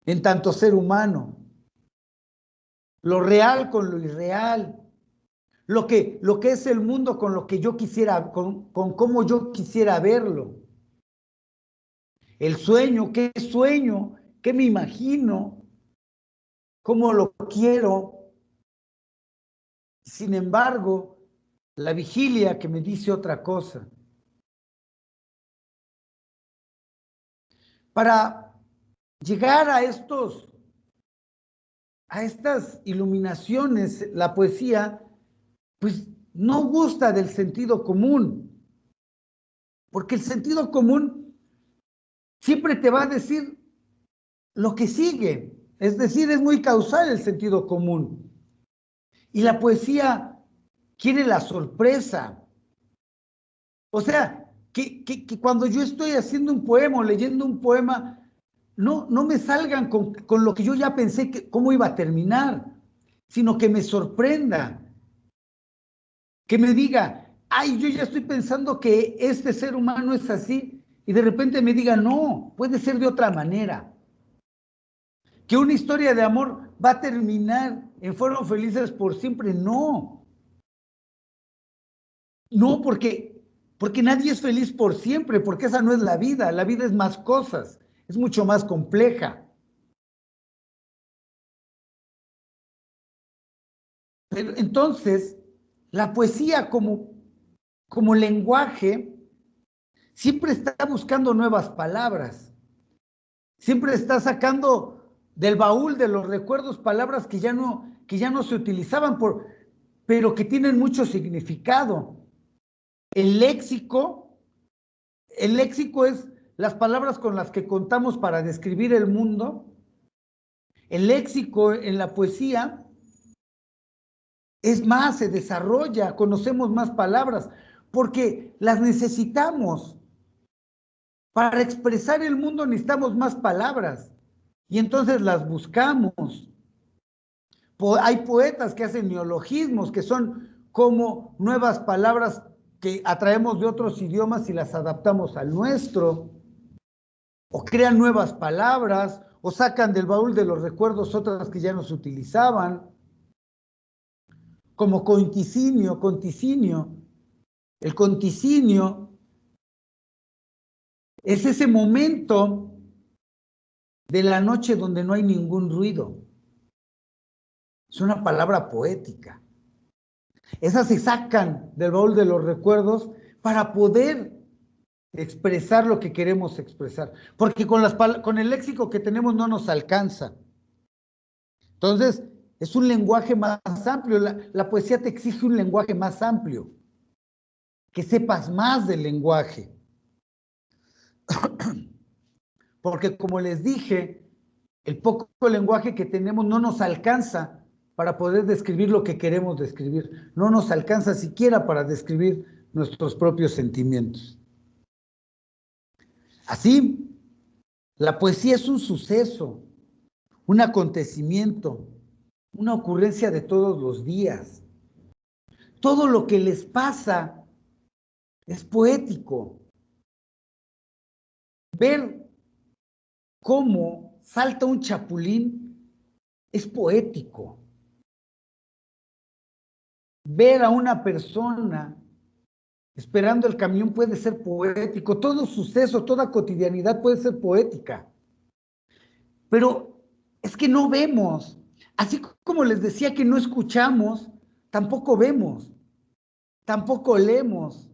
En tanto ser humano. Lo real con lo irreal. Lo que es el mundo con lo que yo quisiera, con cómo yo quisiera verlo. El sueño, ¿qué qué me imagino, cómo lo quiero. Sin embargo, la vigilia que me dice otra cosa. Para llegar a estas iluminaciones, la poesía, pues no gusta del sentido común, porque el sentido común siempre te va a decir lo que sigue, es decir, es muy causal el sentido común. Y la poesía quiere la sorpresa. O sea, que cuando yo estoy haciendo un poema o leyendo un poema, no me salgan con lo que yo ya pensé cómo iba a terminar, sino que me sorprenda, que me diga, ay, yo ya estoy pensando que este ser humano es así, y de repente me diga, no, puede ser de otra manera. Que una historia de amor va a terminar en fueron felices por siempre, no. No, porque nadie es feliz por siempre, porque esa no es la vida es más cosas, es mucho más compleja. Pero entonces, la poesía como lenguaje siempre está buscando nuevas palabras, siempre está sacando del baúl de los recuerdos palabras que ya no se utilizaban, pero que tienen mucho significado. El léxico, el léxico es las palabras con las que contamos para describir el mundo. El léxico en la poesía es más, se desarrolla, conocemos más palabras, porque las necesitamos. Para expresar el mundo necesitamos más palabras y entonces las buscamos. Hay poetas que hacen neologismos, que son como nuevas palabras que atraemos de otros idiomas y las adaptamos al nuestro, o crean nuevas palabras, o sacan del baúl de los recuerdos otras que ya no se utilizaban, como conticinio. El conticinio es ese momento de la noche donde no hay ningún ruido. Es una palabra poética. Esas se sacan del baúl de los recuerdos para poder expresar lo que queremos expresar, porque con el léxico que tenemos no nos alcanza. Entonces, es un lenguaje más amplio. La poesía te exige un lenguaje más amplio, que sepas más del lenguaje. Porque como les dije, el poco lenguaje que tenemos no nos alcanza para poder describir lo que queremos describir. No nos alcanza siquiera para describir nuestros propios sentimientos. Así, la poesía es un suceso, un acontecimiento, una ocurrencia de todos los días. Todo lo que les pasa es poético. Ver cómo salta un chapulín es poético. Ver a una persona esperando el camión puede ser poético. Todo suceso, toda cotidianidad puede ser poética. Pero es que no vemos. Así como les decía que no escuchamos, tampoco vemos, tampoco leemos,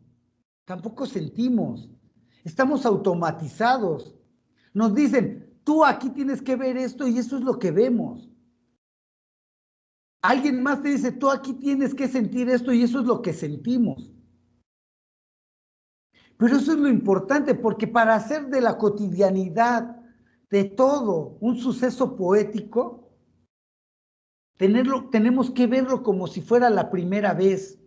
tampoco sentimos. Estamos automatizados. Nos dicen, tú aquí tienes que ver esto y eso es lo que vemos. Alguien más te dice, tú aquí tienes que sentir esto y eso es lo que sentimos. Pero eso es lo importante, porque para hacer de la cotidianidad, de todo, un suceso poético, tenemos que verlo como si fuera la primera vez.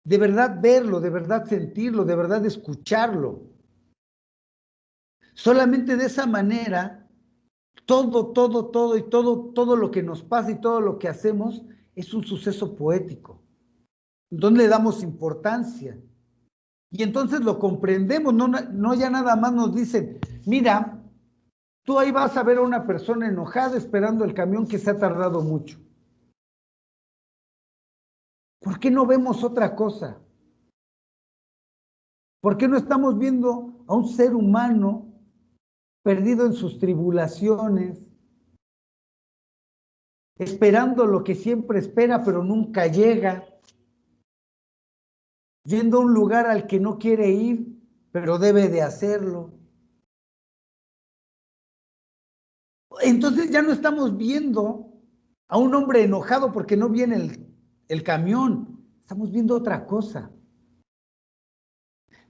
De verdad verlo, de verdad sentirlo, de verdad escucharlo. Solamente de esa manera, todo y todo lo que nos pasa y todo lo que hacemos es un suceso poético. Entonces le damos importancia. Y entonces lo comprendemos, no ya nada más nos dicen, mira, tú ahí vas a ver a una persona enojada esperando el camión que se ha tardado mucho. ¿Por qué no vemos otra cosa? ¿Por qué no estamos viendo a un ser humano perdido en sus tribulaciones, esperando lo que siempre espera, pero nunca llega, yendo a un lugar al que no quiere ir, pero debe de hacerlo. Entonces ya no estamos viendo a un hombre enojado porque no viene el camión, estamos viendo otra cosa.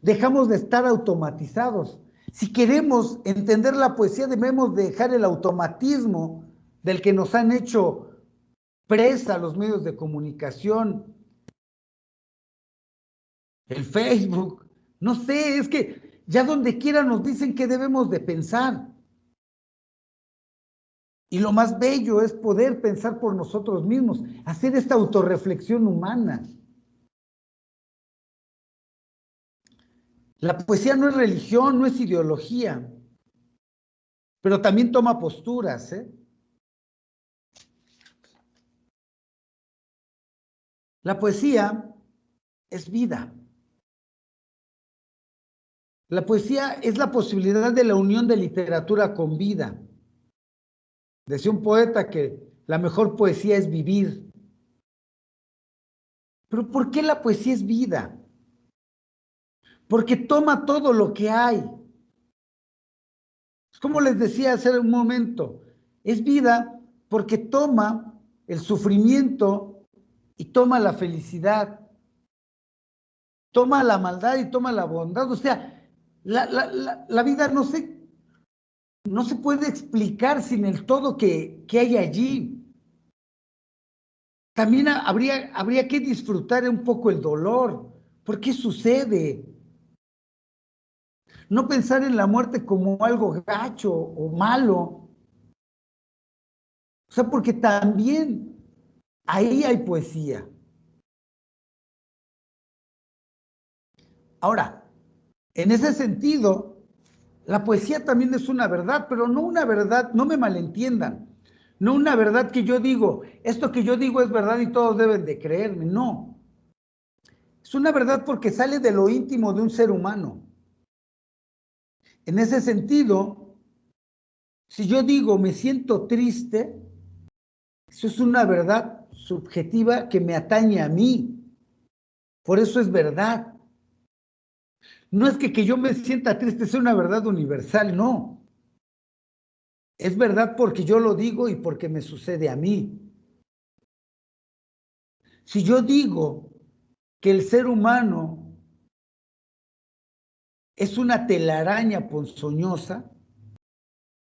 Dejamos de estar automatizados. Si queremos entender la poesía, debemos dejar el automatismo del que nos han hecho presa los medios de comunicación, el Facebook, no sé, es que ya donde quiera nos dicen que debemos de pensar. Y lo más bello es poder pensar por nosotros mismos, hacer esta autorreflexión humana. La poesía no es religión, no es ideología, pero también toma posturas, ¿eh? La poesía es vida. La poesía es la posibilidad de la unión de literatura con vida. Decía un poeta que la mejor poesía es vivir. Pero ¿por qué la poesía es vida? Porque toma todo lo que hay. Como les decía hace un momento, es vida porque toma el sufrimiento y toma la felicidad, toma la maldad y toma la bondad. O sea, la vida no se puede explicar sin el todo que hay allí. También habría que disfrutar un poco el dolor. ¿Por qué sucede? No pensar en la muerte como algo gacho o malo. O sea, porque también ahí hay poesía. Ahora, en ese sentido, la poesía también es una verdad, pero no una verdad, no me malentiendan, no una verdad que yo digo, esto que yo digo es verdad y todos deben de creerme, no. Es una verdad porque sale de lo íntimo de un ser humano. En ese sentido, si yo digo me siento triste, eso es una verdad subjetiva que me atañe a mí. Por eso es verdad. No es que yo me sienta triste sea una verdad universal, no. Es verdad porque yo lo digo y porque me sucede a mí. Si yo digo que el ser humano es una telaraña ponzoñosa,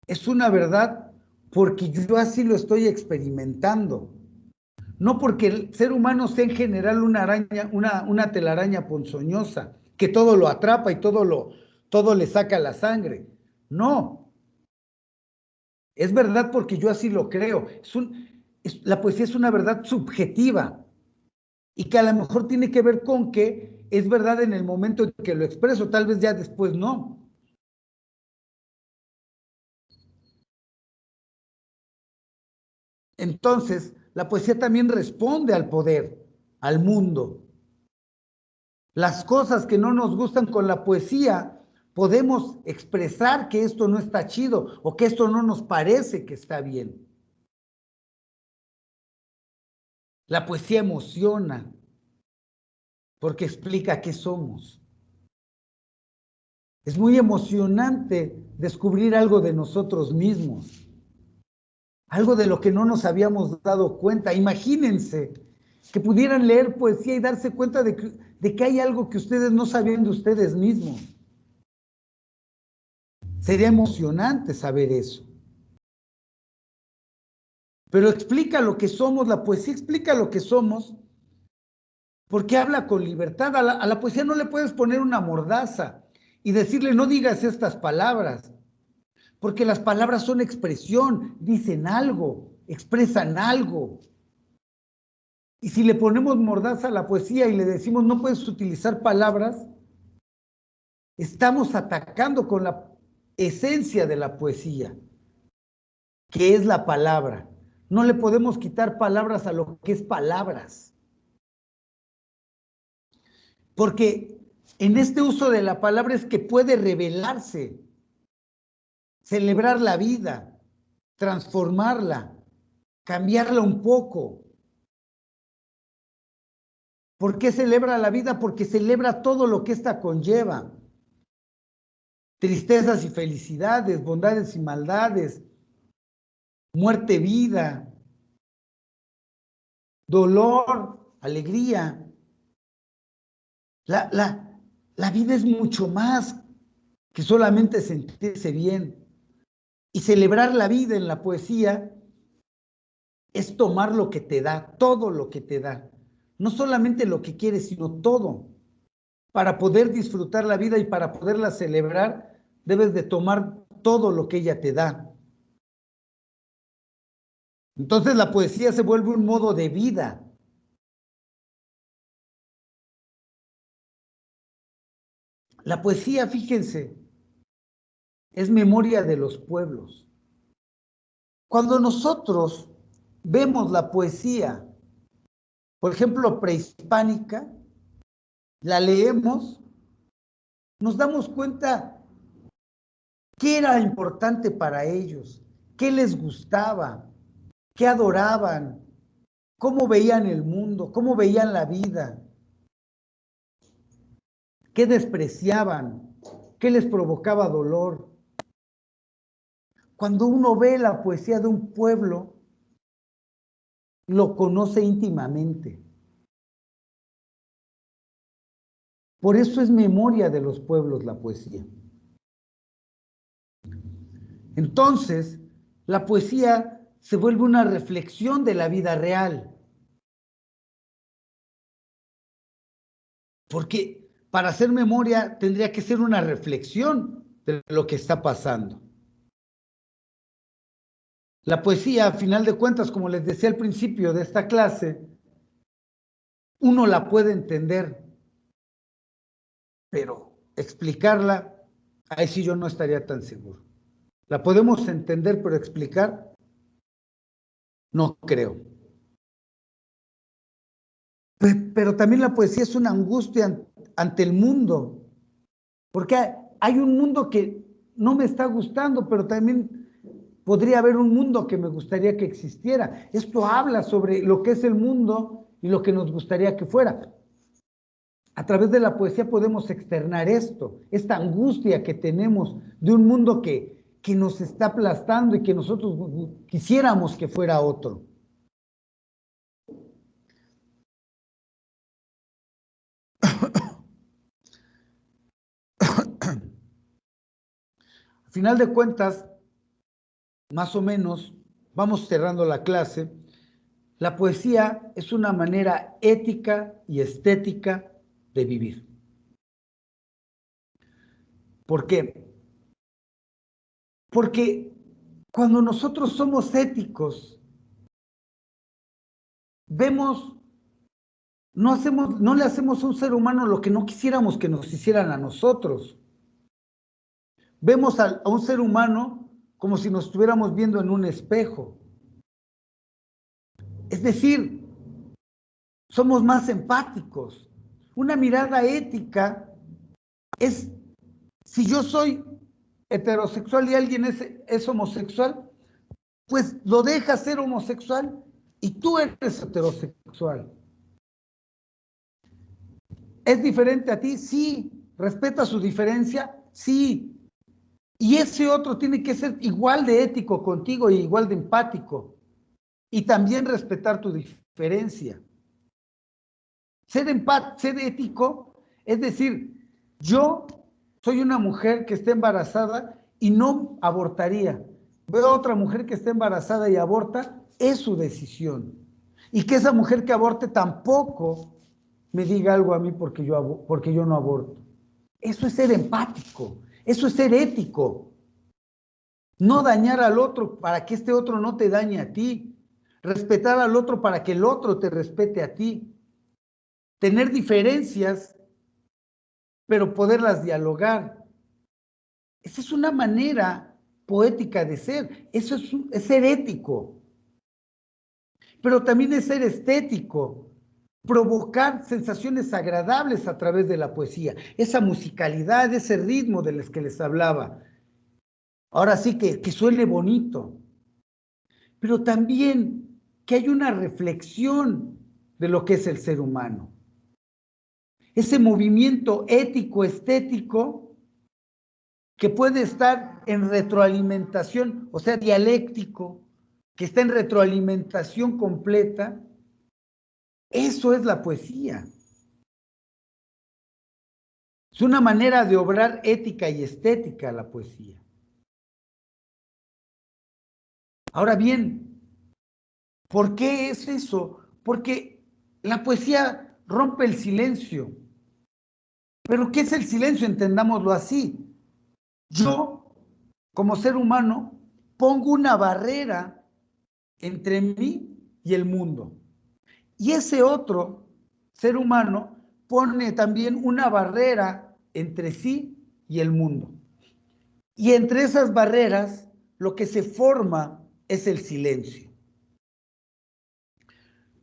es una verdad porque yo así lo estoy experimentando. No porque el ser humano sea en general una araña, una telaraña ponzoñosa, que todo lo atrapa y todo le saca la sangre. No, es verdad porque yo así lo creo. La poesía es una verdad subjetiva y que a lo mejor tiene que ver con que es verdad en el momento en que lo expreso, tal vez ya después no. Entonces, la poesía también responde al poder, al mundo. Las cosas que no nos gustan con la poesía, podemos expresar que esto no está chido o que esto no nos parece que está bien. La poesía emociona porque explica qué somos. Es muy emocionante descubrir algo de nosotros mismos, algo de lo que no nos habíamos dado cuenta. Imagínense que pudieran leer poesía y darse cuenta de que hay algo que ustedes no sabían de ustedes mismos. Sería emocionante saber eso. Pero explica lo que somos, la poesía explica lo que somos, porque habla con libertad. A la poesía no le puedes poner una mordaza y decirle no digas estas palabras, porque las palabras son expresión, dicen algo, expresan algo. Y si le ponemos mordaza a la poesía y le decimos no puedes utilizar palabras, estamos atacando con la esencia de la poesía, que es la palabra. No le podemos quitar palabras a lo que es palabras. Porque en este uso de la palabra es que puede revelarse celebrar la vida, transformarla, cambiarla un poco. ¿Por qué celebra la vida? Porque celebra todo lo que ésta conlleva. Tristezas y felicidades, bondades y maldades, muerte, vida, dolor, alegría. La vida es mucho más que solamente sentirse bien. Y celebrar la vida en la poesía es tomar lo que te da, todo lo que te da. No solamente lo que quieres, sino todo. Para poder disfrutar la vida y para poderla celebrar, debes de tomar todo lo que ella te da. Entonces la poesía se vuelve un modo de vida. La poesía, fíjense, es memoria de los pueblos. Cuando nosotros vemos la poesía, por ejemplo, prehispánica, la leemos, nos damos cuenta qué era importante para ellos, qué les gustaba, qué adoraban, cómo veían el mundo, cómo veían la vida, qué despreciaban, qué les provocaba dolor. Cuando uno ve la poesía de un pueblo, lo conoce íntimamente. Por eso es memoria de los pueblos la poesía. Entonces, la poesía se vuelve una reflexión de la vida real. Porque para hacer memoria tendría que ser una reflexión de lo que está pasando. La poesía, a final de cuentas, como les decía al principio de esta clase, uno la puede entender, pero explicarla, ahí sí yo no estaría tan seguro. La podemos entender, pero explicar, no creo. Pero también la poesía es una angustia ante el mundo, porque hay un mundo que no me está gustando, pero también podría haber un mundo que me gustaría que existiera. Esto habla sobre lo que es el mundo y lo que nos gustaría que fuera. A través de la poesía podemos externar esto, esta angustia que tenemos de un mundo que nos está aplastando y que nosotros quisiéramos que fuera otro. Al final de cuentas, más o menos, vamos cerrando la clase, la poesía es una manera ética y estética de vivir. ¿Por qué? Porque cuando nosotros somos éticos, vemos, no le hacemos a un ser humano lo que no quisiéramos que nos hicieran a nosotros. Vemos a un ser humano como si nos estuviéramos viendo en un espejo. Es decir, somos más empáticos. Una mirada ética es, si yo soy heterosexual y alguien es homosexual, pues lo deja ser homosexual y tú eres heterosexual. ¿Es diferente a ti? Sí. ¿Respeta su diferencia? Sí. Y ese otro tiene que ser igual de ético contigo y igual de empático. Y también respetar tu diferencia. Ser ético es decir, yo soy una mujer que está embarazada y no abortaría. Veo a otra mujer que está embarazada y aborta, es su decisión. Y que esa mujer que aborte tampoco me diga algo a mí porque yo no aborto. Eso es ser empático, eso es ser ético. No dañar al otro para que este otro no te dañe a ti. Respetar al otro para que el otro te respete a ti. Tener diferencias, pero poderlas dialogar. Esa es una manera poética de ser. Eso es ser ético. Pero también es ser estético. Provocar sensaciones agradables a través de la poesía. Esa musicalidad, ese ritmo de los que les hablaba. Ahora sí que suene bonito, pero también que hay una reflexión de lo que es el ser humano. Ese movimiento ético, estético, que puede estar en retroalimentación, o sea, dialéctico, que está en retroalimentación completa, eso es la poesía. Es una manera de obrar ética y estética la poesía. Ahora bien, ¿por qué es eso? Porque la poesía rompe el silencio. ¿Pero qué es el silencio? Entendámoslo así. Yo, como ser humano, pongo una barrera entre mí y el mundo. Y ese otro ser humano pone también una barrera entre sí y el mundo. Y entre esas barreras, lo que se forma es el silencio.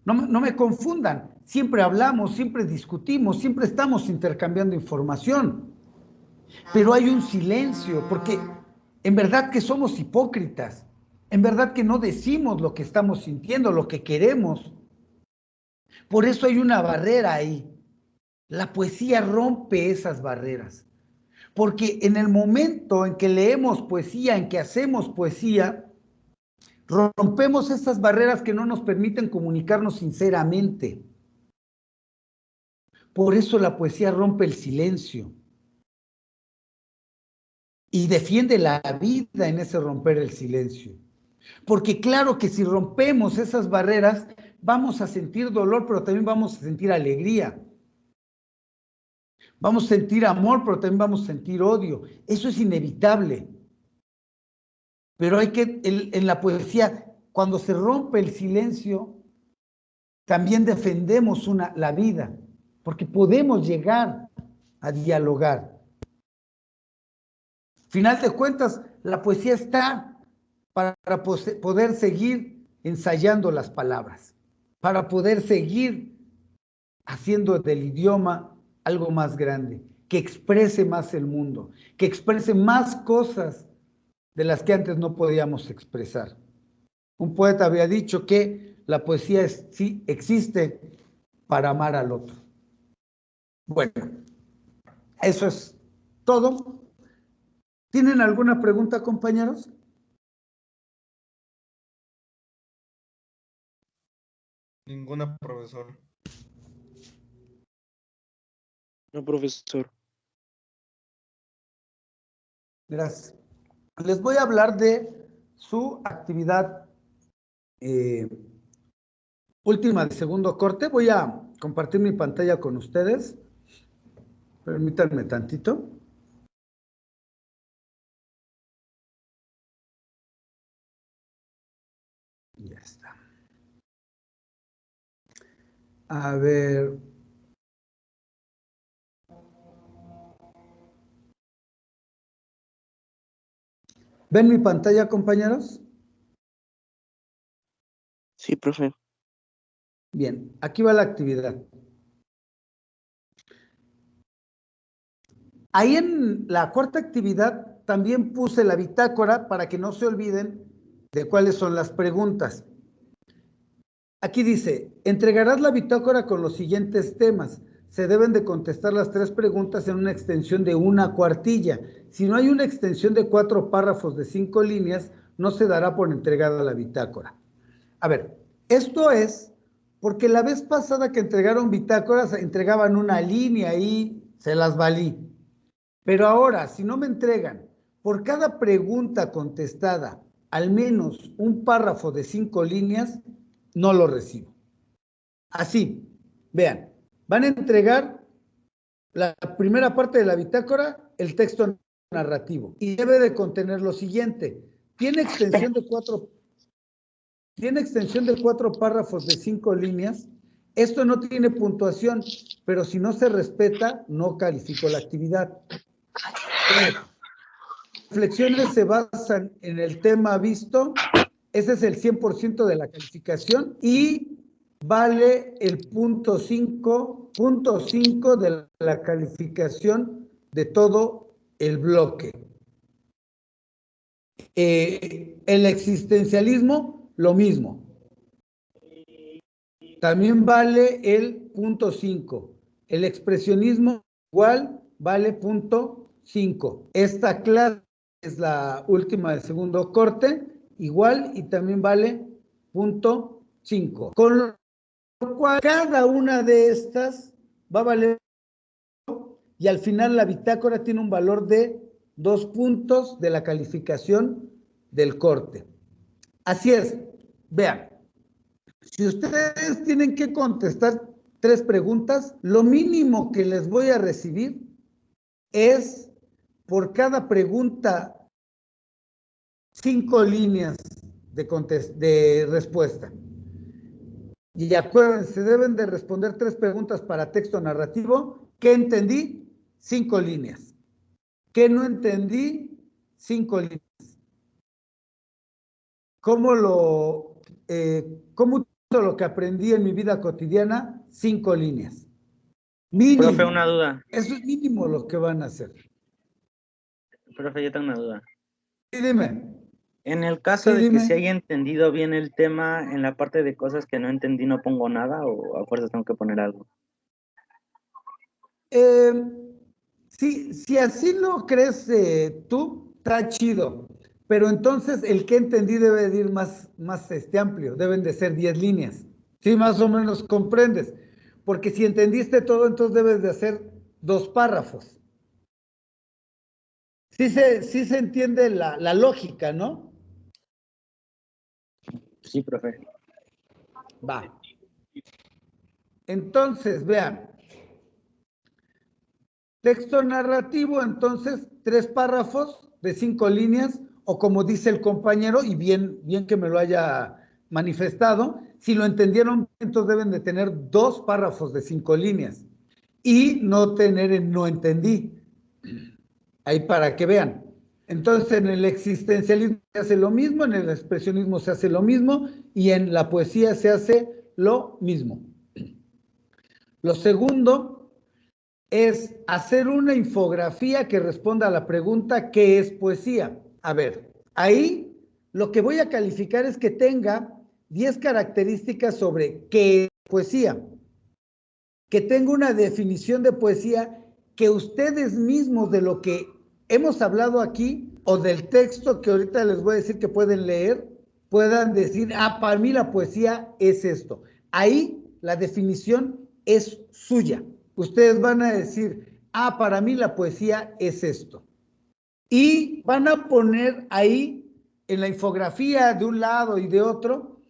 No me confundan, siempre hablamos, siempre discutimos, siempre estamos intercambiando información, pero hay un silencio, porque en verdad que somos hipócritas, en verdad que no decimos lo que estamos sintiendo, lo que queremos. Por eso hay una barrera ahí. La poesía rompe esas barreras, porque en el momento en que leemos poesía, en que hacemos poesía, rompemos esas barreras que no nos permiten comunicarnos sinceramente. Por eso la poesía rompe el silencio y defiende la vida en ese romper el silencio. Porque claro que si rompemos esas barreras, vamos a sentir dolor, pero también vamos a sentir alegría. Vamos a sentir amor, pero también vamos a sentir odio. Eso es inevitable. Pero hay que, en la poesía, cuando se rompe el silencio, también defendemos la vida, porque podemos llegar a dialogar. Final de cuentas, la poesía está para poder seguir ensayando las palabras, para poder seguir haciendo del idioma algo más grande, que exprese más el mundo, que exprese más cosas de las que antes no podíamos expresar. Un poeta había dicho que la poesía sí existe para amar al otro. Bueno, eso es todo. ¿Tienen alguna pregunta, compañeros? Ninguna, profesor. No, profesor. Gracias. Les voy a hablar de su actividad última de segundo corte. Voy a compartir mi pantalla con ustedes. Permítanme tantito. Ya está. A ver. ¿Ven mi pantalla, compañeros? Sí, profe. Bien, aquí va la actividad. Ahí en la cuarta actividad también puse la bitácora para que no se olviden de cuáles son las preguntas. Aquí dice, entregarás la bitácora con los siguientes temas. Se deben de contestar las 3 preguntas en una extensión de 1 cuartilla. Si no hay una extensión de 4 párrafos de 5 líneas, no se dará por entregada la bitácora. A ver, esto es porque la vez pasada que entregaron bitácoras, entregaban una línea y se las valí. Pero ahora, si no me entregan por cada pregunta contestada al menos un párrafo de 5 líneas, no lo recibo. Así, vean, van a entregar la primera parte de la bitácora, el texto narrativo, y debe de contener lo siguiente. Tiene extensión de 4 párrafos de 5 líneas. Esto no tiene puntuación, pero si no se respeta, no califico la actividad. Reflexiones se basan en el tema visto. Ese es el 100% de la calificación y vale el punto 5 de la calificación de todo el bloque. El existencialismo, lo mismo. También vale el punto 5. El expresionismo igual vale punto 5. Esta clase es la última del segundo corte, igual y también vale punto 5. Con lo cual cada una de estas va a valer y al final la bitácora tiene un valor de 2 puntos de la calificación del corte. Así es, vean, si ustedes tienen que contestar 3 preguntas, lo mínimo que les voy a recibir es por cada pregunta 5 líneas de respuesta. Y acuérdense, deben de responder 3 preguntas para texto narrativo. ¿Qué entendí? 5 líneas. ¿Qué no entendí? 5 líneas. ¿Cómo utilizo lo que aprendí en mi vida cotidiana? 5 líneas. Mínimo. Profe, una duda. Eso es mínimo lo que van a hacer. Profe, yo tengo una duda. Sí, dime. En el caso Sí, de dime. que se haya entendido bien el tema, en la parte de cosas que no entendí no pongo nada o a fuerzas tengo que poner algo. Si así lo crees tú, está chido. Pero entonces el que entendí debe de ir más amplio. Deben de ser 10 líneas. Sí, más o menos comprendes. Porque si entendiste todo, entonces debes de hacer 2 párrafos. Sí se entiende la lógica, ¿no? Sí, profe. Va. Entonces, vean. Texto narrativo, entonces, 3 párrafos de 5 líneas, o como dice el compañero, y bien que me lo haya manifestado, si lo entendieron, entonces deben de tener 2 párrafos de 5 líneas, y no tener el no entendí, ahí para que vean. Entonces, en el existencialismo se hace lo mismo, en el expresionismo se hace lo mismo, y en la poesía se hace lo mismo. Lo segundo es hacer una infografía que responda a la pregunta ¿qué es poesía? A ver, ahí lo que voy a calificar es que tenga 10 características sobre qué es poesía, que tenga una definición de poesía que ustedes mismos de lo que hemos hablado aquí o del texto que ahorita les voy a decir que pueden leer, puedan decir, para mí la poesía es esto. Ahí la definición es suya. Ustedes van a decir, para mí la poesía es esto. Y van a poner ahí, en la infografía de un lado y de otro,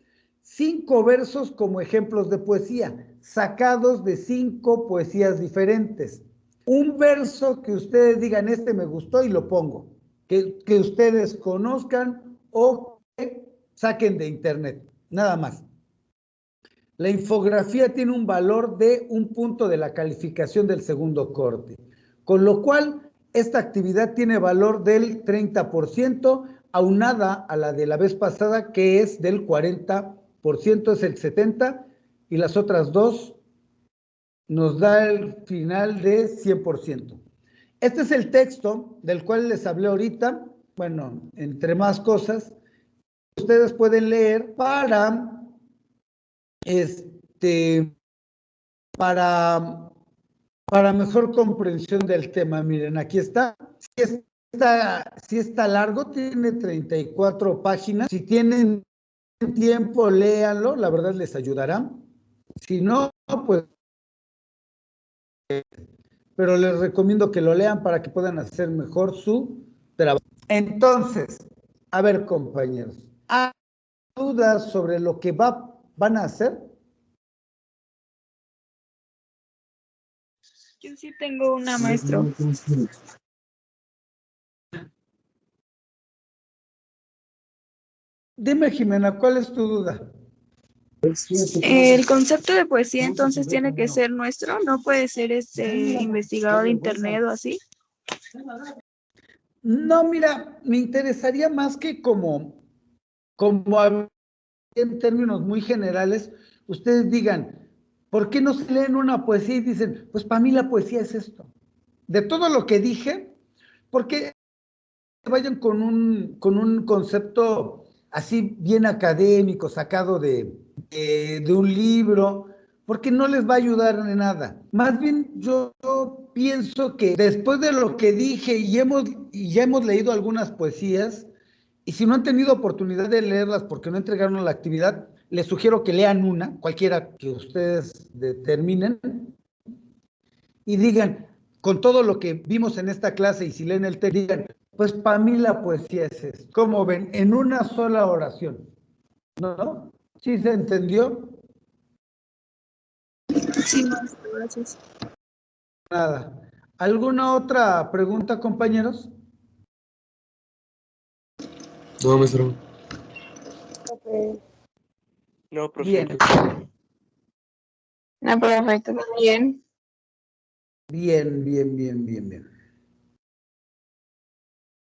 5 versos como ejemplos de poesía, sacados de 5 poesías diferentes. Un verso que ustedes digan, este me gustó y lo pongo, que ustedes conozcan o que saquen de internet, nada más. La infografía tiene un valor de 1 punto de la calificación del segundo corte, con lo cual esta actividad tiene valor del 30%, aunada a la de la vez pasada, que es del 40%, es el 70%, y las otras 2 nos da el final de 100%. Este es el texto del cual les hablé ahorita, bueno, entre más cosas, ustedes pueden leer para para mejor comprensión del tema. Miren, aquí está. Si está largo, tiene 34 páginas. Si tienen tiempo, léanlo, la verdad les ayudará. Si no, pues, pero les recomiendo que lo lean para que puedan hacer mejor su trabajo. Entonces, a ver, compañeros, ¿hay dudas sobre lo que van a hacer? Yo sí tengo una, maestro. Dime, Jimena, ¿cuál es tu duda? El concepto de poesía entonces tiene que ser nuestro, no puede ser investigado de internet o así. No, mira, me interesaría más que como en términos muy generales, ustedes digan, ¿por qué no se leen una poesía y dicen, pues para mí la poesía es esto? De todo lo que dije, porque vayan con un concepto así bien académico, sacado de un libro, porque no les va a ayudar en nada. Más bien yo pienso que después de lo que dije y ya hemos leído algunas poesías, y si no han tenido oportunidad de leerlas porque no entregaron la actividad, les sugiero que lean una, cualquiera que ustedes determinen, y digan, con todo lo que vimos en esta clase, y si leen el texto, digan, pues para mí la poesía es esto. ¿Cómo ven? En una sola oración. ¿No? ¿Sí se entendió? Sí, maestro, gracias. Nada. ¿Alguna otra pregunta, compañeros? No, maestro. No, profe. Bien, No, perfecto, bien. bien.